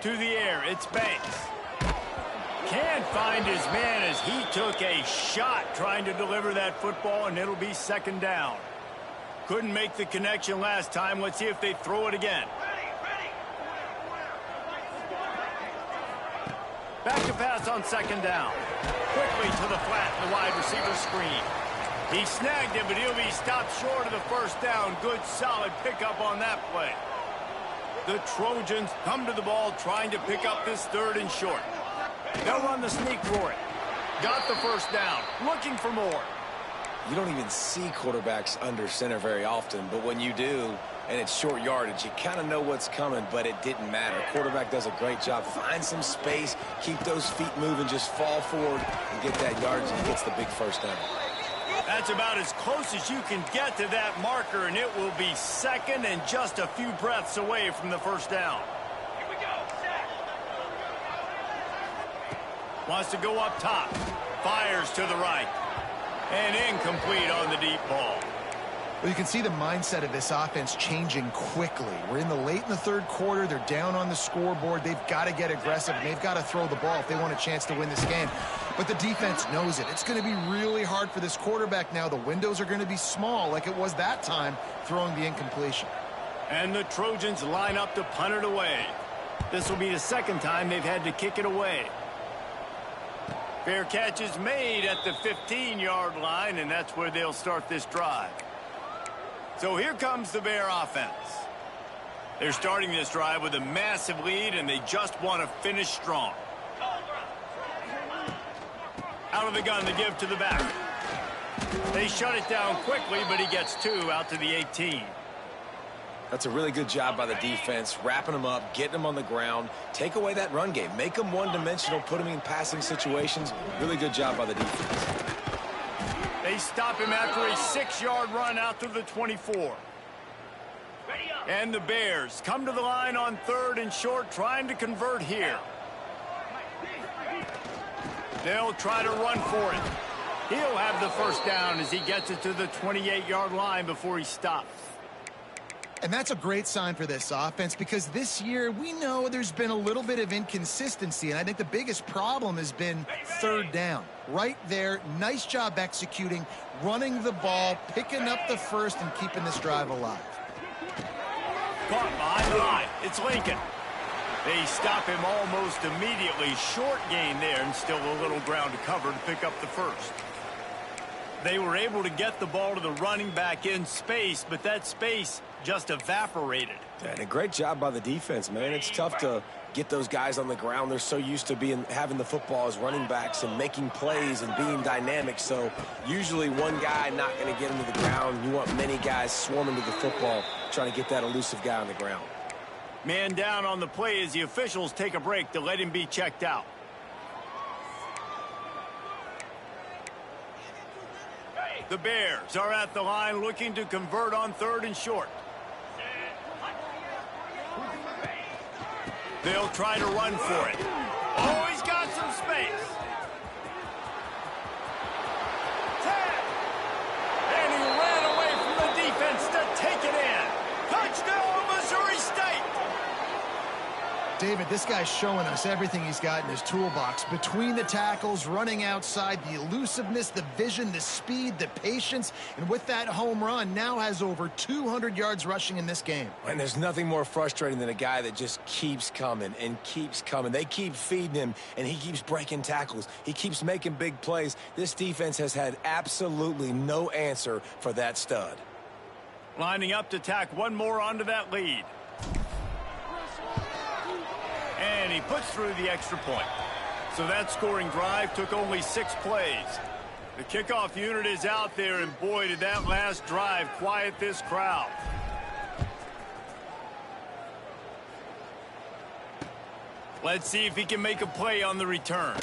S1: To the air, it's Banks. Can't find his man as he took a shot trying to deliver that football, and it'll be second down. Couldn't make the connection last time. Let's see if they throw it again. Back to pass on second down. Quickly to the flat in the wide receiver screen. He snagged it, but he'll be stopped short of the first down. Good, solid pickup on that play. The Trojans come to the ball trying to pick up this 3rd and short. They'll run the sneak for it. Got the first down. Looking for more.
S3: You don't even see quarterbacks under center very often, but when you do, and it's short yardage, you kind of know what's coming, but it didn't matter. Quarterback does a great job. Find some space, keep those feet moving, just fall forward and get that yardage, and gets the big first down.
S1: That's about as close as you can get to that marker, and it will be second and just a few breaths away from the first down. Here we go. Wants to go up top. Fires to the right. And incomplete on the deep ball.
S2: Well, you can see the mindset of this offense changing quickly. We're in the late in the 3rd quarter. They're down on the scoreboard. They've got to get aggressive, and they've got to throw the ball if they want a chance to win this game. But the defense knows it. It's going to be really hard for this quarterback now. The windows are going to be small like it was that time throwing the incompletion.
S1: And the Trojans line up to punt it away. This will be the 2nd time they've had to kick it away. Fair catch is made at the 15-yard line, and that's where they'll start this drive. So here comes the Bear offense. They're starting this drive with a massive lead, and they just want to finish strong. Out of the gun, the give to the back. They shut it down quickly, but he gets 2 out to the 18.
S3: That's a really good job by the defense, wrapping them up, getting them on the ground, take away that run game, make them one-dimensional, put them in passing situations. Really good job by the defense.
S1: They stop him after a 6-yard run out to the 24. And the Bears come to the line on 3rd and short, trying to convert here. They'll try to run for it. He'll have the first down as he gets it to the 28-yard line before he stops.
S2: And that's a great sign for this offense, because this year we know there's been a little bit of inconsistency, and I think the biggest problem has been 3rd down. Right there, nice job executing, running the ball, picking up the first, and keeping this drive alive.
S1: Caught behind the line. It's Lincoln. They stop him almost immediately. Short gain there, and still a little ground to cover to pick up the first. They were able to get the ball to the running back in space, but that space just evaporated.
S3: And a great job by the defense, man. It's tough to get those guys on the ground. They're so used to having the football as running backs and making plays and being dynamic. So usually one guy not going to get into the ground. You want many guys swarming to the football, trying to get that elusive guy on the ground.
S1: Man down on the play as the officials take a break to let him be checked out. The Bears are at the line looking to convert on 3rd and short. They'll try to run for it. Oh, he's got some space. 10. And he ran away from the defense to take it in. Touchdown, Missouri State.
S2: David, this guy's showing us everything he's got in his toolbox. Between the tackles, running outside, the elusiveness, the vision, the speed, the patience, and with that home run, now has over 200 yards rushing in this game.
S3: And there's nothing more frustrating than a guy that just keeps coming and keeps coming. They keep feeding him, and he keeps breaking tackles. He keeps making big plays. This defense has had absolutely no answer for that stud.
S1: Lining up to tack one more onto that lead. And he puts through the extra point. So that scoring drive took only 6 plays. The kickoff unit is out there, and boy, did that last drive quiet this crowd. Let's see if he can make a play on the return.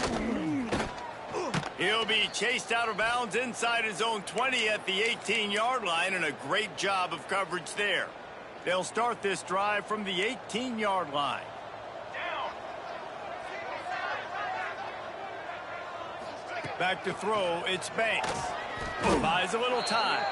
S1: He'll be chased out of bounds inside his own 20 at the 18-yard line, and a great job of coverage there. They'll start this drive from the 18-yard line. Back to throw, it's Banks. Buys a little time.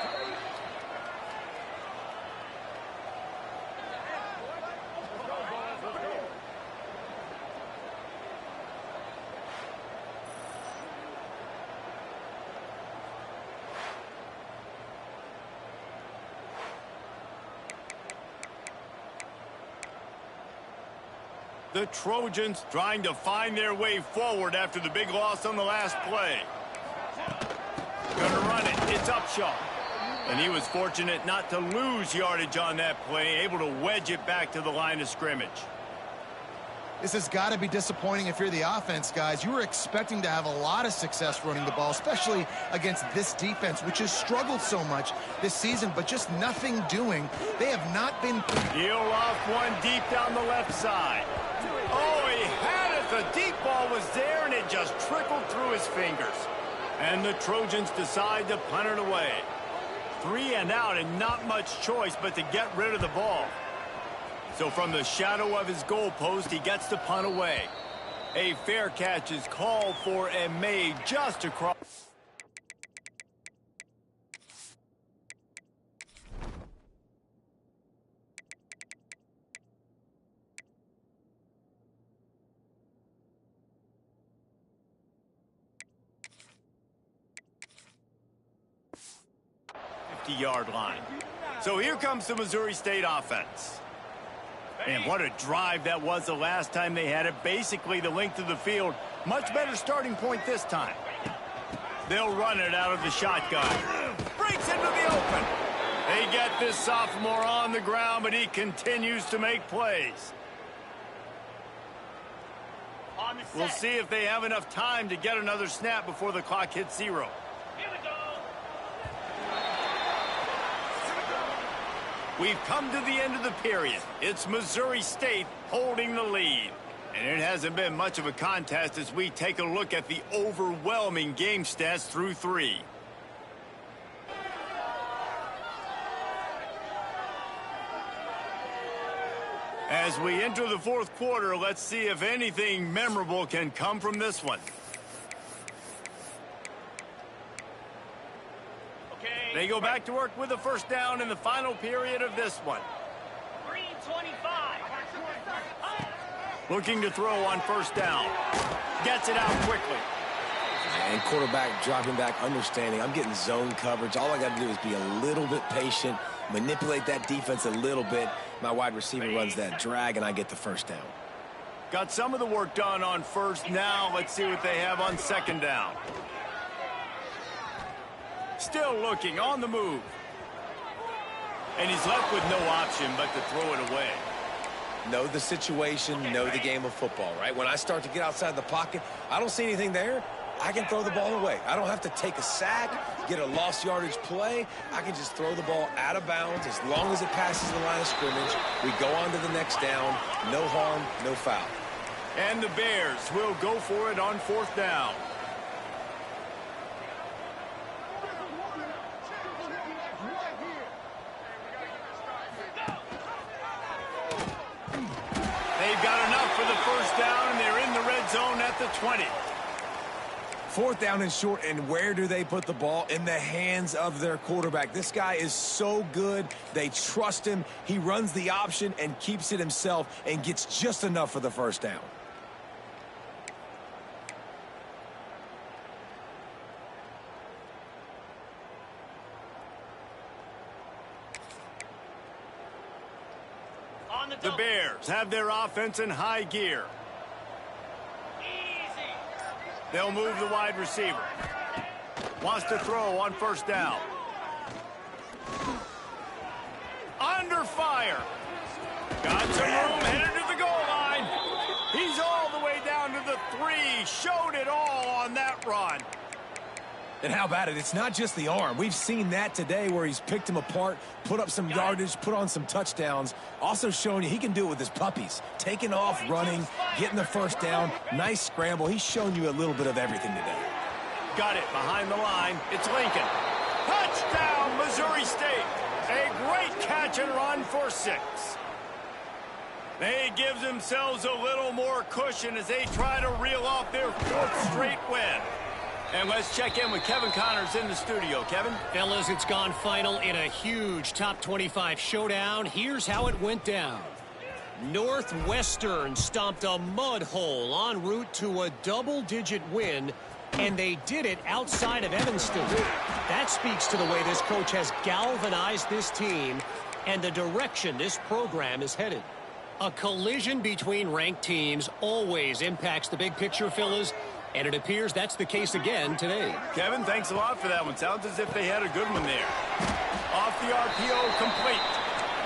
S1: The Trojans trying to find their way forward after the big loss on the last play. Gonna run it. It's Upshaw. And he was fortunate not to lose yardage on that play, able to wedge it back to the line of scrimmage.
S2: This has got to be disappointing if you're the offense, guys. You were expecting to have a lot of success running the ball, especially against this defense, which has struggled so much this season, but just nothing doing. They have not been...
S1: He'll off one deep down the left side. Oh, he had it. The deep ball was there, and it just trickled through his fingers. And the Trojans decide to punt it away. 3 and out, and not much choice but to get rid of the ball. So from the shadow of his goalpost, he gets the punt away. A fair catch is called for and made just across. Yard line. So here comes the Missouri State offense. And what a drive that was the last time they had it. Basically the length of the field. Much better starting point this time. They'll run it out of the shotgun. Breaks into the open. They get this sophomore on the ground, but he continues to make plays. We'll see if they have enough time to get another snap before the clock hits 0. We've come to the end of the period. It's Missouri State holding the lead. And it hasn't been much of a contest as we take a look at the overwhelming game stats through 3. As we enter the 4th quarter, let's see if anything memorable can come from this one. They go back to work with a first down in the final period of this one.
S5: 3:25.
S1: Looking to throw on first down. Gets it out quickly.
S3: And quarterback dropping back, understanding I'm getting zone coverage. All I got to do is be a little bit patient, manipulate that defense a little bit. My wide receiver runs that drag, and I get the first down.
S1: Got some of the work done on first. Now let's see what they have on second down. Still looking on the move. And he's left with no option but to throw it away.
S3: know the situation, know the game of football, right? When I start to get outside the pocket, I don't see anything there, I can throw the ball away. I don't have to take a sack, get a lost yardage play. I can just throw the ball out of bounds. As long as it passes the line of scrimmage, we go on to the next down. No harm, no foul.
S1: And the Bears will go for it on 4th down. They've got enough for the 1st down, and they're in the red zone at the 20.
S3: 4th down and short, and where do they put the ball? In the hands of their quarterback. This guy is so good. They trust him. He runs the option and keeps it himself and gets just enough for the 1st down.
S1: The Bears have their offense in high gear.
S5: Easy.
S1: They'll move the wide receiver. Wants to throw on 1st down. Under fire. Got some room, headed to the goal line. He's all the way down to the 3. Showed it all on that run.
S3: And how about it? It's not just the arm. We've seen that today where he's picked him apart, put up some yardage, put on some touchdowns. Also showing you he can do it with his puppies. Taking off, running, getting the 1st down. Nice scramble. He's shown you a little bit of everything today.
S1: Got it behind the line. It's Lincoln. Touchdown, Missouri State. A great catch and run for 6. They give themselves a little more cushion as they try to reel off their 4th straight win. And let's check in with Kevin Connors in the studio. Kevin?
S4: Fellas, it's gone final in a huge top 25 showdown. Here's how it went down. Northwestern stomped a mud hole en route to a double-digit win, and they did it outside of Evanston. That speaks to the way this coach has galvanized this team and the direction this program is headed. A collision between ranked teams always impacts the big picture, fellas. And it appears that's the case again today.
S1: Kevin, thanks a lot for that one. Sounds as if they had a good one there. Off the RPO, complete.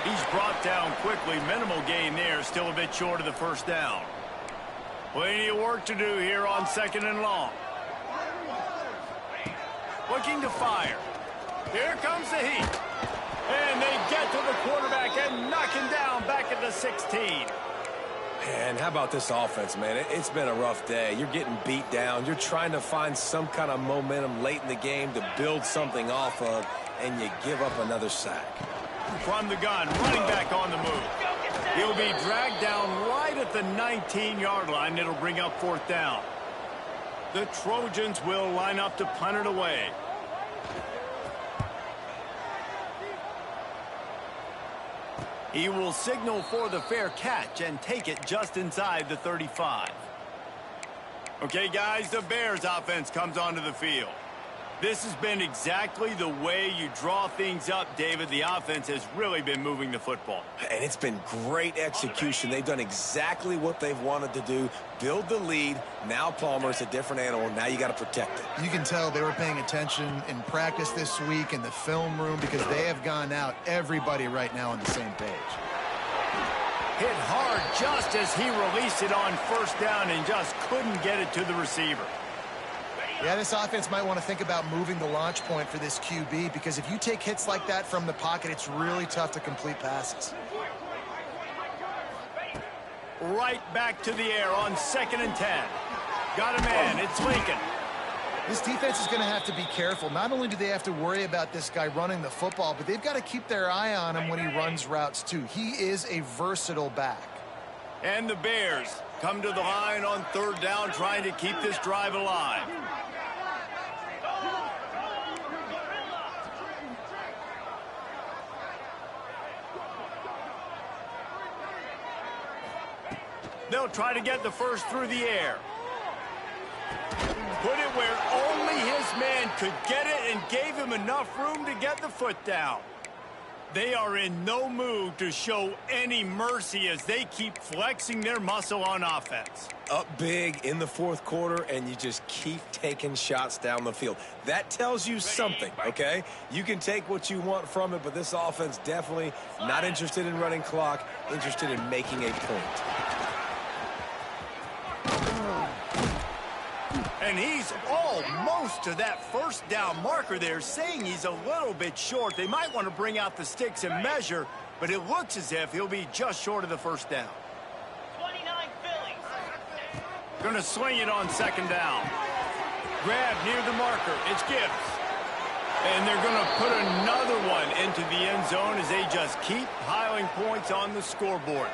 S1: He's brought down quickly. Minimal gain there. Still a bit short of the 1st down. Plenty of work to do here on 2nd and long. Looking to fire. Here comes the heat. And they get to the quarterback and knock him down back at the 16.
S3: And how about this offense, man? It's been a rough day. You're getting beat down. You're trying to find some kind of momentum late in the game to build something off of, and you give up another sack.
S1: From the gun, running back on the move. He'll be dragged down right at the 19-yard line. It'll bring up 4th down. The Trojans will line up to punt it away. He will signal for the fair catch and take it just inside the 35. Okay, guys, the Bears offense comes onto the field. This has been exactly the way you draw things up, David. The offense has really been moving the football.
S3: And it's been great execution. They've done exactly what they've wanted to do. Build the lead. Now Palmer's a different animal. Now you got to protect it.
S2: You can tell they were paying attention in practice this week in the film room because they have gone out, everybody right now on the same page.
S1: Hit hard just as he released it on 1st down and just couldn't get it to the receiver.
S2: Yeah, this offense might want to think about moving the launch point for this QB because if you take hits like that from the pocket, it's really tough to complete passes.
S1: Right back to the air on 2nd and 10. Got a man. It's Lincoln.
S2: This defense is going to have to be careful. Not only do they have to worry about this guy running the football, but they've got to keep their eye on him when he runs routes too. He is a versatile back.
S1: And the Bears come to the line on 3rd down, trying to keep this drive alive. They'll try to get the 1st through the air. Put it where only his man could get it and gave him enough room to get the foot down. They are in no mood to show any mercy as they keep flexing their muscle on offense.
S3: Up big in the fourth quarter, and you just keep taking shots down the field. That tells you something, okay? You can take what you want from it, but this offense definitely not interested in running clock, interested in making a point.
S1: And he's almost to that first down marker there, saying he's a little bit short. They might want to bring out the sticks and measure, but it looks as if he'll be just short of the first down.
S5: 29 Phillies.
S1: Going to sling it on second down. Grab near the marker. It's Gibbs. And they're going to put another one into the end zone as they just keep piling points on the scoreboard.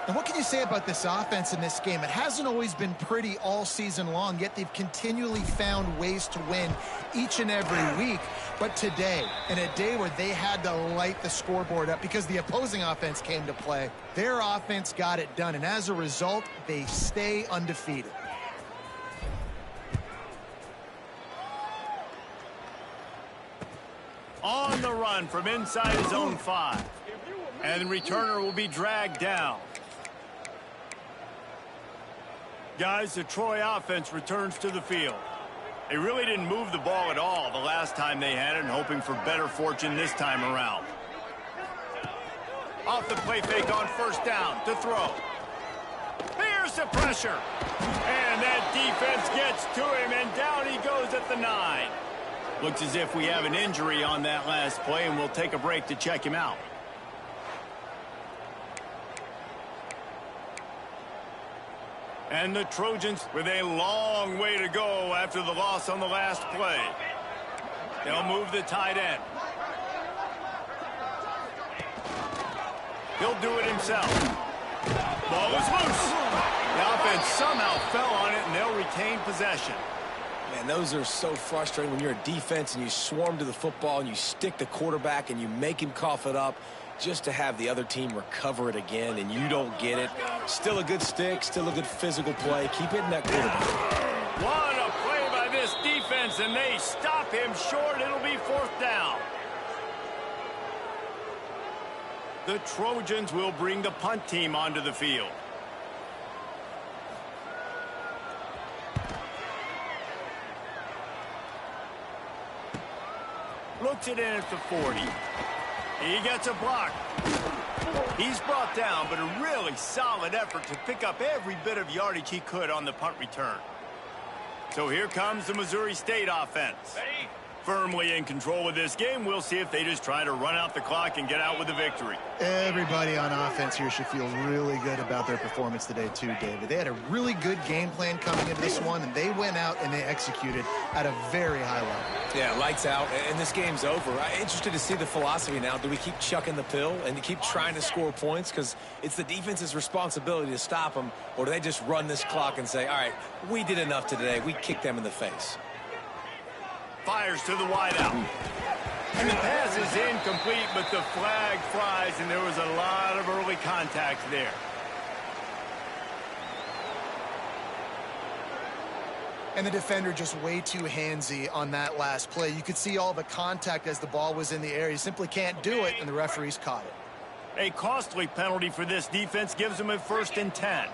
S2: And what can you say about this offense in this game? It hasn't always been pretty all season long, yet they've continually found ways to win each and every week. But today, in a day where they had to light the scoreboard up because the opposing offense came to play, their offense got it done. And as a result, they stay undefeated.
S1: On the run from inside his own 5. And the returner will be dragged down. Guys, the Troy offense returns to the field. They really didn't move the ball at all the last time they had it, and hoping for better fortune this time around. Off the play fake on first down to throw. Here's the pressure. And that defense gets to him, and down he goes at the 9. Looks as if we have an injury on that last play, and we'll take a break to check him out. And the Trojans with a long way to go after the loss on the last play. They'll move the tight end. He'll do it himself. Ball is loose. The offense somehow fell on it, and they'll retain possession.
S3: Man, those are so frustrating when you're a defense and you swarm to the football and you stick the quarterback and you make him cough it up, just to have the other team recover it again and you don't get it. Still a good stick, still a good physical play. Keep hitting that quarterback.
S1: What a play by this defense, and they stop him short. It'll be fourth down. The Trojans will bring the punt team onto the field. Looks it in at the 40. He gets a block. He's brought down, but a really solid effort to pick up every bit of yardage he could on the punt return. So here comes the Missouri State offense.
S5: Ready?
S1: Firmly in control of this game. We'll see if they just try to run out the clock and get out with a victory.
S2: Everybody on offense here should feel really good about their performance today too, David. They had a really good game plan coming into this one, and they went out and they executed at a very high level.
S3: Yeah, lights out, and this game's over. I'm interested to see the philosophy now. Do we keep chucking the pill and keep trying to score points? Because it's the defense's responsibility to stop them, or do they just run this clock and say, all right, we did enough today. We kicked them in the face.
S1: Fires to the wideout. And the pass is incomplete, but the flag flies, and there was a lot of early contact there.
S2: And the defender just way too handsy on that last play. You could see all the contact as the ball was in the air. You simply can't do it, and the referees caught it.
S1: A costly penalty for this defense gives them a 1st and 10.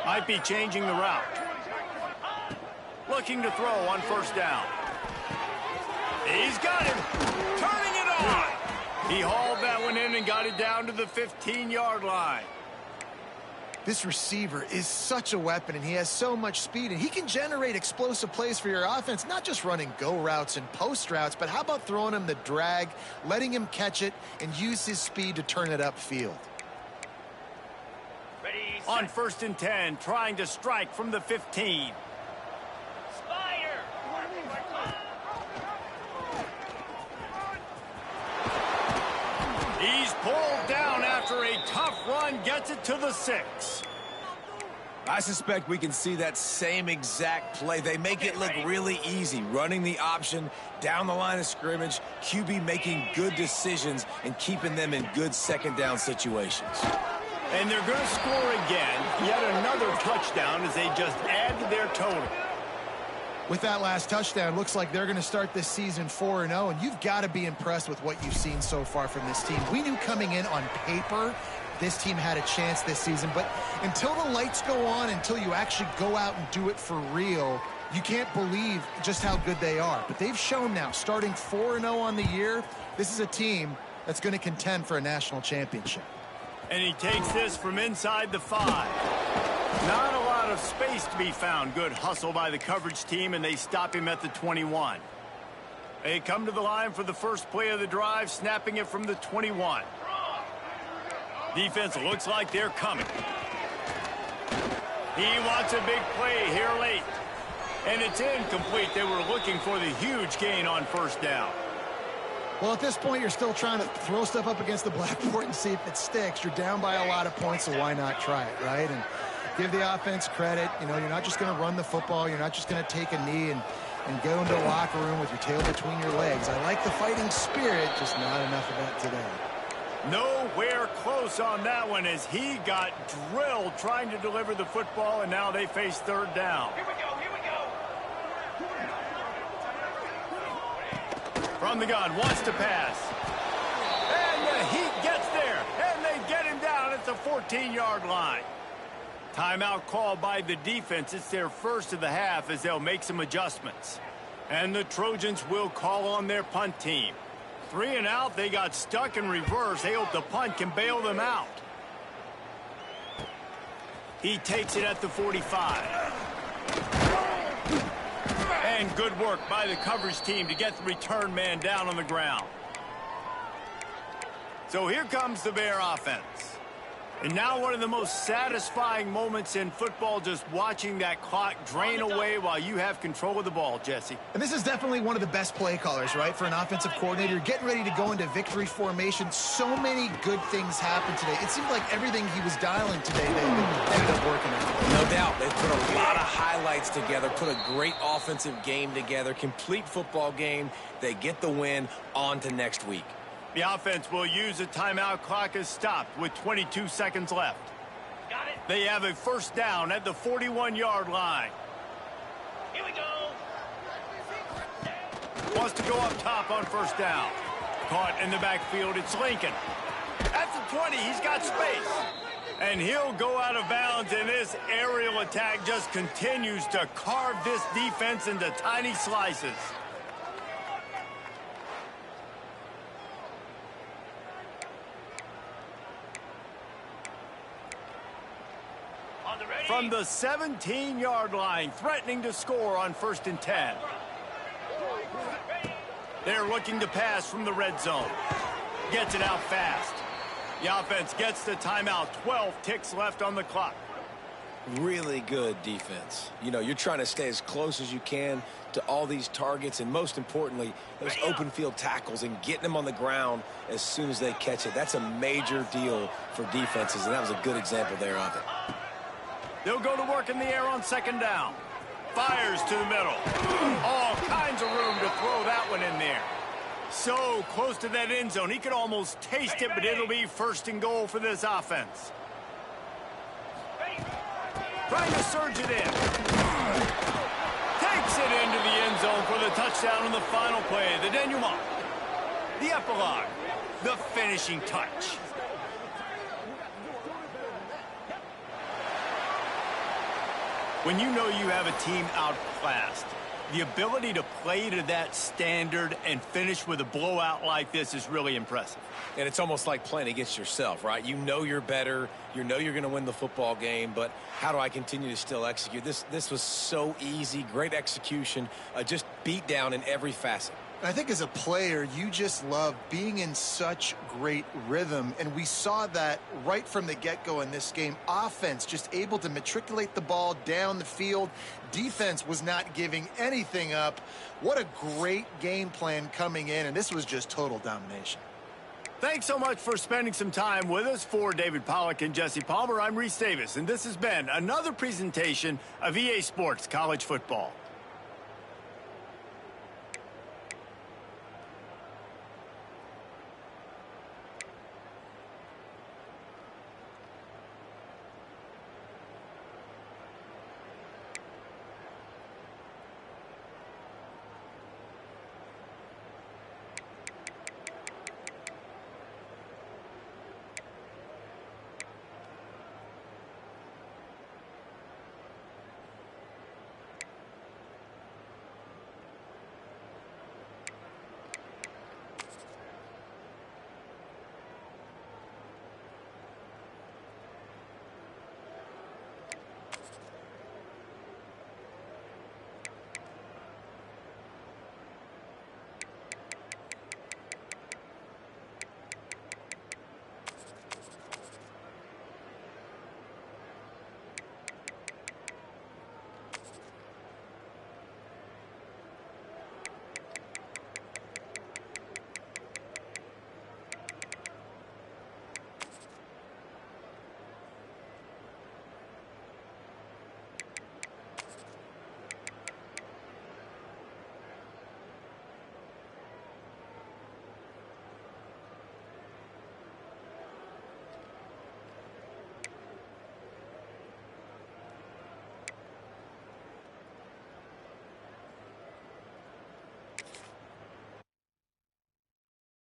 S1: Might be changing the route. Looking to throw on first down. He's got him. Turning it on. He hauled that one in and got it down to the 15-yard line.
S2: This receiver is such a weapon, and he has so much speed, and he can generate explosive plays for your offense, not just running go routes and post routes, but how about throwing him the drag, letting him catch it, and use his speed to turn it upfield.
S1: On 1st and 10, trying to strike from the 15.
S5: Spire.
S1: He's pulled down after a tough run, gets it to the 6.
S3: I suspect we can see that same exact play. They make it look really easy, running the option down the line of scrimmage, QB making good decisions and keeping them in good second down situations.
S1: And they're going to score again. Yet another touchdown as they just add to their total.
S2: With that last touchdown, looks like they're going to start this season 4-0, and you've got to be impressed with what you've seen so far from this team. We knew coming in on paper this team had a chance this season, but until the lights go on, until you actually go out and do it for real, you can't believe just how good they are. But they've shown now, starting 4-0 on the year, this is a team that's going to contend for a national championship.
S1: And he takes this from inside the 5. Not a lot of space to be found. Good hustle by the coverage team, and they stop him at the 21. They come to the line for the first play of the drive, snapping it from the 21. Defense looks like they're coming. He wants a big play here late. And it's incomplete. They were looking for the huge gain on first down.
S2: Well, at this point, you're still trying to throw stuff up against the blackboard and see if it sticks. You're down by a lot of points, so why not try it, right? And give the offense credit. You know, you're not just going to run the football. You're not just going to take a knee and go into the locker room with your tail between your legs. I like the fighting spirit, just not enough of that today.
S1: Nowhere close on that one as he got drilled trying to deliver the football, and now they face third down.
S5: Here we go, here we go.
S1: From the gun, wants to pass. And the Heat gets there, and they get him down at the 14-yard line. Timeout called by the defense. It's their first of the half as they'll make some adjustments. And the Trojans will call on their punt team. 3 and out, they got stuck in reverse. They hope the punt can bail them out. He takes it at the 45. And good work by the coverage team to get the return man down on the ground. So here comes the Bear offense. And now one of the most satisfying moments in football, just watching that clock drain away while you have control of the ball, Jesse.
S2: And this is definitely one of the best play callers, right, for an offensive coordinator. Getting ready to go into victory formation. So many good things happened today. It seemed like everything he was dialing today, they ended up working out.
S3: No doubt. They put a lot of highlights together, put a great offensive game together, complete football game. They get the win. On to next week.
S1: The offense will use a timeout. Clock is stopped with 22 seconds left.
S5: Got it.
S1: They have a first down at the 41-yard line.
S5: Here we go.
S1: Wants to go up top on first down. Caught in the backfield. It's Lincoln. At the 20, he's got space. And he'll go out of bounds, and this aerial attack just continues to carve this defense into tiny slices. From the 17-yard line, threatening to score on 1st and 10. They're looking to pass from the red zone. Gets it out fast. The offense gets the timeout. 12 ticks left on the clock.
S3: Really good defense. You know, you're trying to stay as close as you can to all these targets, and most importantly, those open field tackles and getting them on the ground as soon as they catch it. That's a major deal for defenses, and that was a good example there of it.
S1: They'll go to work in the air on 2nd down. Fires to the middle. All kinds of room to throw that one in there. So close to that end zone. He could almost taste it, but it'll be 1st and goal for this offense. Trying to surge it in. Takes it into the end zone for the touchdown on the final play. The denouement. The epilogue. The finishing touch. When you know you have a team outclassed, the ability to play to that standard and finish with a blowout like this is really impressive.
S3: And it's almost like playing against yourself, right? You know you're better. You know you're going to win the football game, but how do I continue to still execute? This was so easy, great execution, just beat down in every facet.
S2: I think as a player, you just love being in such great rhythm, and we saw that right from the get-go in this game. Offense just able to matriculate the ball down the field. Defense was not giving anything up. What a great game plan coming in, and this was just total domination.
S1: Thanks so much for spending some time with us. For David Pollack and Jesse Palmer, I'm Reese Davis, and this has been another presentation of EA Sports College Football.